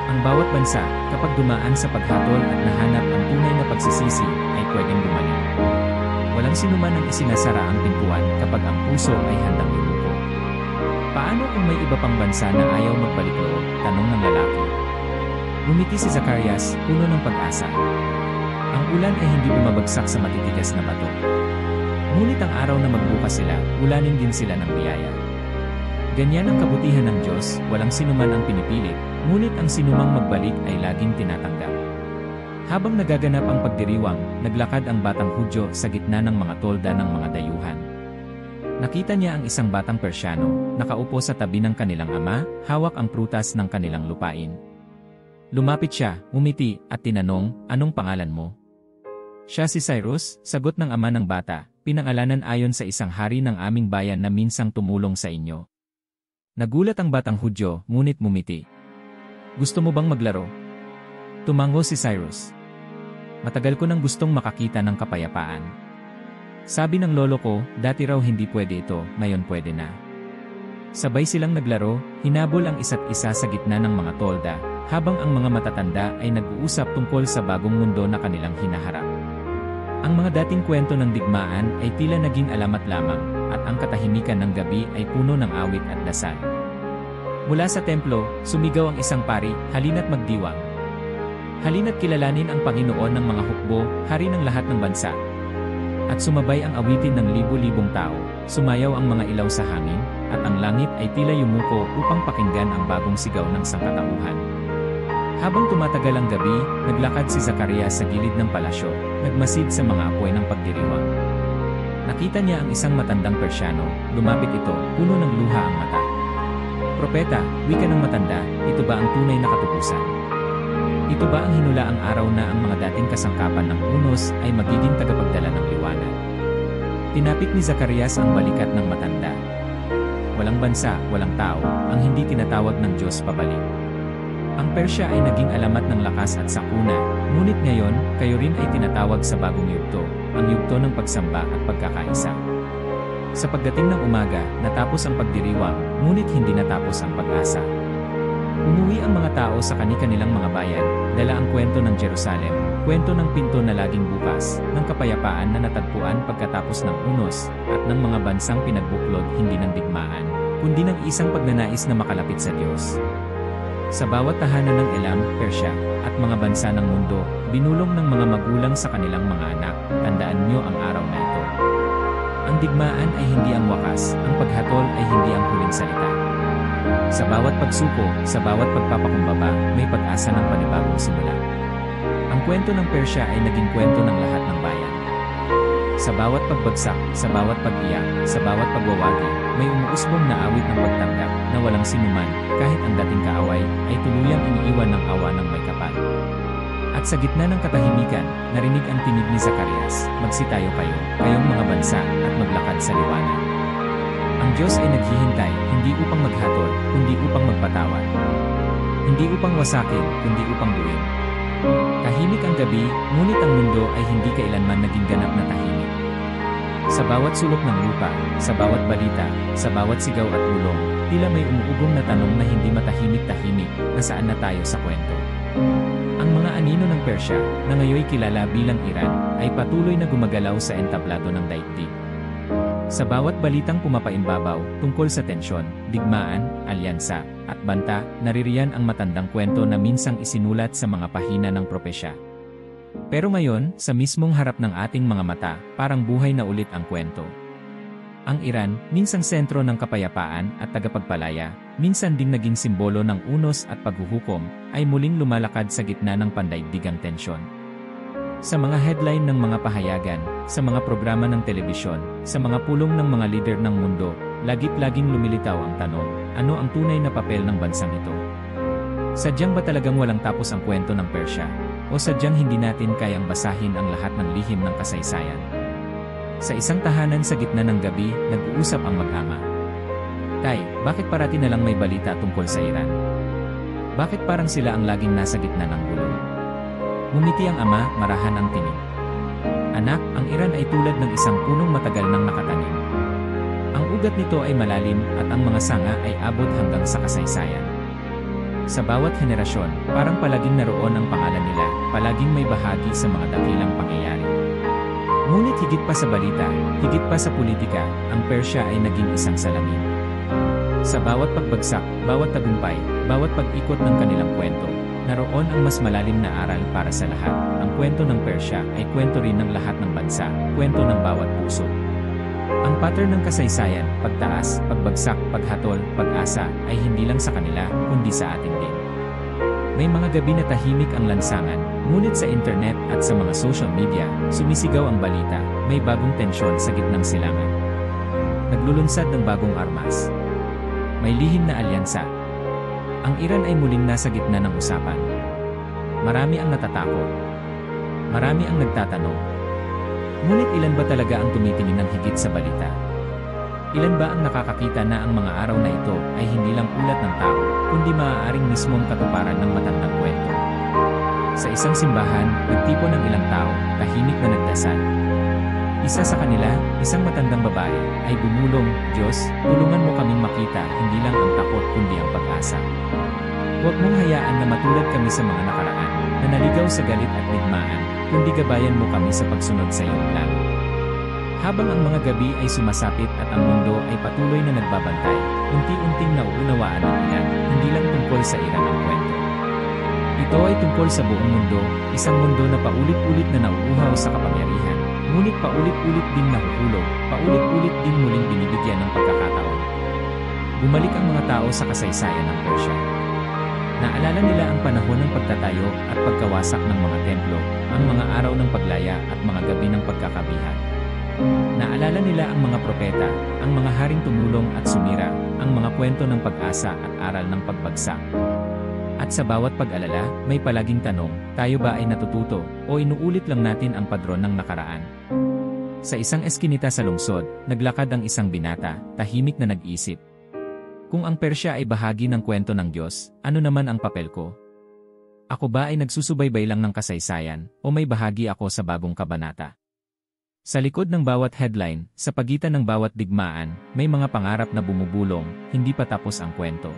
A: Ang bawat bansa, kapag dumaan sa paghatol at nahanap ang tunay na pagsisisi, ay pwedeng bumalik. Walang sinuman ang isinasara ang pintuan kapag ang puso ay handang yumuko. Paano kung may iba pang bansa na ayaw magbalik loob? Tanong ng lalaki. Ngumiti si Zacarias, puno ng pag-asa. Ang ulan ay hindi bumabagsak sa matitigas na bato. Ngunit ang araw na magbukas sila, ulanin din sila ng biyaya. Ganyan ang kabutihan ng Diyos, walang sinuman ang pinipilit, ngunit ang sinumang magbalik ay laging tinatanggap. Habang nagaganap ang pagdiriwang, naglakad ang batang Hudyo sa gitna ng mga tolda ng mga dayuhan. Nakita niya ang isang batang Persyano, nakaupo sa tabi ng kanilang ama, hawak ang prutas ng kanilang lupain. Lumapit siya, umiti, at tinanong, "Anong pangalan mo?" "Siya si Cyrus," sagot ng ama ng bata, "pinangalanan ayon sa isang hari ng aming bayan na minsang tumulong sa inyo." Nagulat ang batang Hudyo, ngunit mumiti. "Gusto mo bang maglaro?" Tumango si Cyrus. "Matagal ko nang gustong makakita ng kapayapaan. Sabi ng lolo ko, dati raw hindi pwede ito, ngayon pwede na." Sabay silang naglaro, hinabol ang isa't isa sa gitna ng mga tolda, habang ang mga matatanda ay nag-uusap tungkol sa bagong mundo na kanilang hinaharap. Ang mga dating kwento ng digmaan ay tila naging alamat lamang, at ang katahimikan ng gabi ay puno ng awit at dasal. Mula sa templo, sumigaw ang isang pari, "Halina't magdiwang. Halina't kilalanin ang Panginoon ng mga hukbo, hari ng lahat ng bansa." At sumabay ang awitin ng libo-libong tao, sumayaw ang mga ilaw sa hangin, at ang langit ay tila yumuko upang pakinggan ang bagong sigaw ng sangkatauhan. Habang tumatagal ang gabi, naglakad si Zacarias sa gilid ng palasyo, nagmasid sa mga apoy ng pagdiriwang. Nakita niya ang isang matandang Persyano, lumapit ito, puno ng luha ang mata. "Propeta, wika ng matanda, ito ba ang tunay na katubusan? Ito ba ang hinulaang araw na ang mga dating kasangkapan ng unos ay magiging tagapagdala ng liwanag?" Tinapik ni Zacarias ang balikat ng matanda. Walang bansa, walang tao, ang hindi tinatawag ng Diyos pabalik. Ang Persya ay naging alamat ng lakas at sakuna, ngunit ngayon, kayo rin ay tinatawag sa bagong yugto, ang yugto ng pagsamba at pagkakaisa. Sa pagdating ng umaga, natapos ang pagdiriwang, ngunit hindi natapos ang pag-asa. Umuwi ang mga tao sa kani-kanilang mga bayan, dala ang kwento ng Jerusalem, kwento ng pinto na laging bukas, ng kapayapaan na natagpuan pagkatapos ng unos, at ng mga bansang pinagbuklod hindi ng digmaan, kundi ng isang pagnanais na makalapit sa Diyos. Sa bawat tahanan ng Elam, Persya, at mga bansa ng mundo, binulong ng mga magulang sa kanilang mga anak, "Tandaan niyo ang araw na ito. Ang digmaan ay hindi ang wakas, ang paghatol ay hindi ang huling salita. Sa bawat pagsuko, sa bawat pagpapakumbaba, may pag-asa ng panibagong simula." Ang kwento ng Persya ay naging kwento ng lahat ng bayan. Sa bawat pagbagsak, sa bawat pag-iyak, sa bawat pagwawagi, may umuusbong na awit ng pagtanggap na walang sinuman, kahit ang dating kaaway, ay tuluyang iniiwan ng awa ng may kapal. At sa gitna ng katahimikan, narinig ang tinig ni Zacarias, "Magsitayo kayo, kayong mga bansa, at maglakad sa liwanag." Ang Diyos ay naghihintay, hindi upang maghatol, kundi upang magpatawad. Hindi upang wasakin, kundi upang buuin. Tahimik ang gabi, ngunit ang mundo ay hindi kailanman naging ganap na tahimik. Sa bawat sulok ng lupa, sa bawat balita, sa bawat sigaw at bulong, tila may umuugong na tanong na hindi matahimik-tahimik, nasaan na tayo sa kwento? Ang mga anino ng Persya, na ngayoy kilala bilang Iran, ay patuloy na gumagalaw sa entablado ng daigdig. Sa bawat balitang pumapaimbabaw tungkol sa tensyon, digmaan, alyansa, at banta, naririyan ang matandang kwento na minsang isinulat sa mga pahina ng propesya. Pero ngayon, sa mismong harap ng ating mga mata, parang buhay na ulit ang kwento. Ang Iran, minsang sentro ng kapayapaan at tagapagpalaya, minsan ding naging simbolo ng unos at paghuhukom, ay muling lumalakad sa gitna ng pandaigdigang tensyon. Sa mga headline ng mga pahayagan, sa mga programa ng telebisyon, sa mga pulong ng mga lider ng mundo, lagip-laging lumilitaw ang tanong, ano ang tunay na papel ng bansang ito? Sadyang ba talagang walang tapos ang kwento ng Persya? O sadyang hindi natin kayang basahin ang lahat ng lihim ng kasaysayan? Sa isang tahanan sa gitna ng gabi, nag-uusap ang mag-ama. Tay, bakit parati na lang may balita tungkol sa Iran? Bakit parang sila ang laging nasa gitna ng gulo? Ngumiti ang ama, marahan ang tingin. Anak, ang Iran ay tulad ng isang punong matagal nang nakatanim. Ang ugat nito ay malalim at ang mga sanga ay abot hanggang sa kasaysayan. Sa bawat henerasyon, parang palaging naroon ang pangalan nila, palaging may bahagi sa mga dakilang pangyayari. Ngunit higit pa sa balita, higit pa sa politika, ang Persya ay naging isang salamin. Sa bawat pagbagsak, bawat tagumpay, bawat pag-ikot ng kanilang kwento, naroon ang mas malalim na aral para sa lahat. Ang kwento ng Persya ay kwento rin ng lahat ng bansa, kwento ng bawat puso. Ang pattern ng kasaysayan, pagtaas, pagbagsak, paghatol, pag-asa, ay hindi lang sa kanila, kundi sa atin din. May mga gabi na tahimik ang lansangan, ngunit sa internet at sa mga social media, sumisigaw ang balita, may bagong tensyon sa gitnang silangan. Naglulunsad ng bagong armas. May lihim na alyansa. Ang Iran ay muling nasa gitna ng usapan. Marami ang natatakot. Marami ang nagtatanong. Ngunit ilan ba talaga ang tumitingin ng higit sa balita? Ilan ba ang nakakakita na ang mga araw na ito ay hindi lang ulat ng tao, kundi maaaring mismong katuparan ng matandang kwento? Sa isang simbahan, nagtipon ng ilang tao, tahimik na nagdasal. Isa sa kanila, isang matandang babae, ay bumulong, Diyos, tulungan mo kaming makita hindi lang ang takot kundi ang pag-asa. Huwag mong hayaan na matulad kami sa mga nakaraan, na naligaw sa galit at digmaan, kundi gabayan mo kami sa pagsunod sa iyong plano. Habang ang mga gabi ay sumasapit at ang mundo ay patuloy na nagbabantay, unti-unting nauunawaan ng ilan, hindi lang tungkol sa Iran ang kwento. Ito ay tungkol sa buong mundo, isang mundo na paulit-ulit na nauuhaw sa kapangyarihan, ngunit paulit-ulit din nahuhulog, paulit-ulit din muling binibigyan ng pagkakataon. Bumalik ang mga tao sa kasaysayan ng Persya. Naalala nila ang panahon ng pagtatayo at pagkawasak ng mga templo, ang mga araw ng paglaya at mga gabi ng pagkakabihan. Naalala nila ang mga propeta, ang mga haring tumulong at sumira, ang mga kwento ng pag-asa at aral ng pagbagsak. At sa bawat pag-alala, may palaging tanong, tayo ba ay natututo o inuulit lang natin ang padron ng nakaraan? Sa isang eskinita sa lungsod, naglakad ang isang binata, tahimik na nag-isip. Kung ang Persya ay bahagi ng kwento ng Diyos, ano naman ang papel ko? Ako ba ay nagsusubaybay lang ng kasaysayan, o may bahagi ako sa bagong kabanata? Sa likod ng bawat headline, sa pagitan ng bawat digmaan, may mga pangarap na bumubulong, hindi pa tapos ang kwento.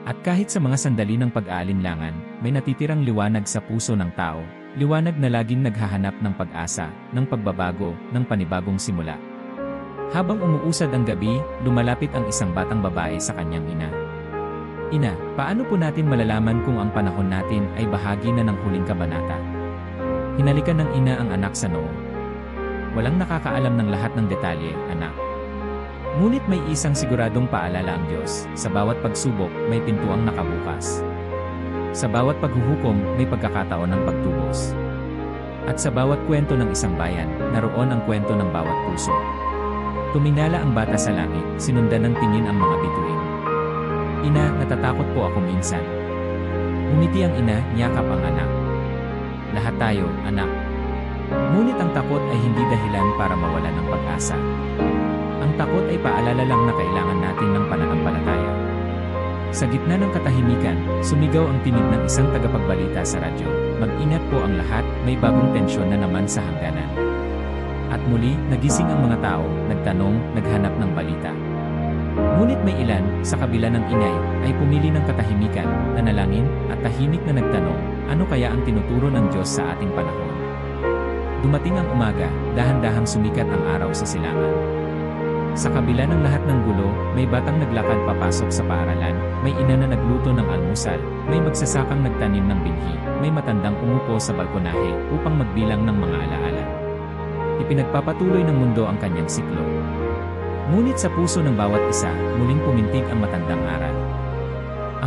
A: At kahit sa mga sandali ng pag-aalinlangan, may natitirang liwanag sa puso ng tao, liwanag na laging naghahanap ng pag-asa, ng pagbabago, ng panibagong simula. Habang umuusad ang gabi, lumalapit ang isang batang babae sa kanyang ina. Ina, paano po natin malalaman kung ang panahon natin ay bahagi na ng huling kabanata? Hinalikan ng ina ang anak sa noo. Walang nakakaalam ng lahat ng detalye, anak. Ngunit may isang siguradong paalala ang Diyos, sa bawat pagsubok, may pintuang nakabukas. Sa bawat paghuhukom, may pagkakataon ng pagtubos. At sa bawat kwento ng isang bayan, naroon ang kwento ng bawat puso. Tumingala ang bata sa langit, sinundan ng tingin ang mga bituin. Ina, natatakot po ako minsan. Ngumiti ang ina, niyakap ang anak. Lahat tayo, anak. Ngunit ang takot ay hindi dahilan para mawala ng pag-asa. Ang takot ay paalala lang na kailangan natin ng pananampalataya. Sa gitna ng katahimikan, sumigaw ang tinig ng isang tagapagbalita sa radyo. Mag-ingat po ang lahat, may bagong tensyon na naman sa hangganan. At muli, nagising ang mga tao, nagtanong, naghanap ng balita. Ngunit may ilan, sa kabila ng ingay, ay pumili ng katahimikan, nanalangin, at tahimik na nagtanong, ano kaya ang tinuturo ng Diyos sa ating panahon? Dumating ang umaga, dahan-dahang sumikat ang araw sa silangan. Sa kabila ng lahat ng gulo, may batang naglakad papasok sa paaralan, may ina na nagluto ng almusal, may magsasakang nagtanim ng binhi, may matandang umupo sa balkonahe upang magbilang ng mga alaala. Ipinagpapatuloy ng mundo ang kanyang siklo. Ngunit sa puso ng bawat isa, muling pumintig ang matandang aral.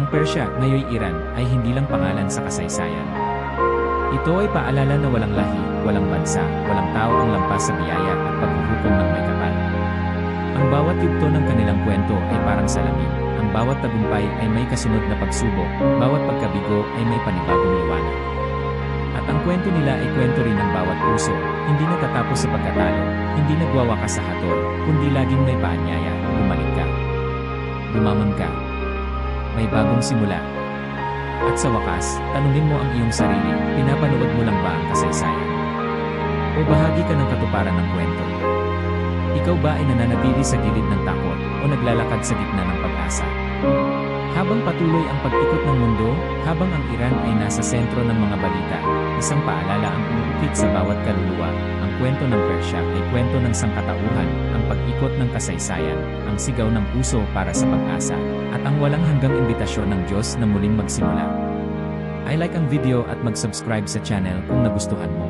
A: Ang Persya, ngayoy Iran, ay hindi lang pangalan sa kasaysayan. Ito ay paalala na walang lahi, walang bansa, walang tao ang lampas sa biyaya at paghuhukom ng may kapal. Ang bawat yugto ng kanilang kwento ay parang salamin. Ang bawat tagumpay ay may kasunod na pagsubok, bawat pagkabigo ay may panibagong liwanag. At ang kwento nila ay kwento rin ng bawat puso, hindi natatapos sa pagkatalo, hindi nagwawakas sa hatol, kundi laging may paanyaya, bumalik ka. Lumangon ka. May bagong simula. At sa wakas, tanungin mo ang iyong sarili, pinapanood mo lang ba ang kasaysayan? O bahagi ka ng katuparan ng kwento? Ikaw ba ay nananatili sa gilid ng takot o naglalakad sa gitna ng pag-asa? Habang patuloy ang pag-ikot ng mundo, habang ang Iran ay nasa sentro ng mga balita, isang paalala ang umuukit sa bawat kaluluwa. Ang kwento ng Persya ay kwento ng sangkatauhan, ang pag-ikot ng kasaysayan, ang sigaw ng puso para sa pag-asa, at ang walang hanggang imbitasyon ng Diyos na muling magsimula. I like ang video at mag-subscribe sa channel kung nagustuhan mo.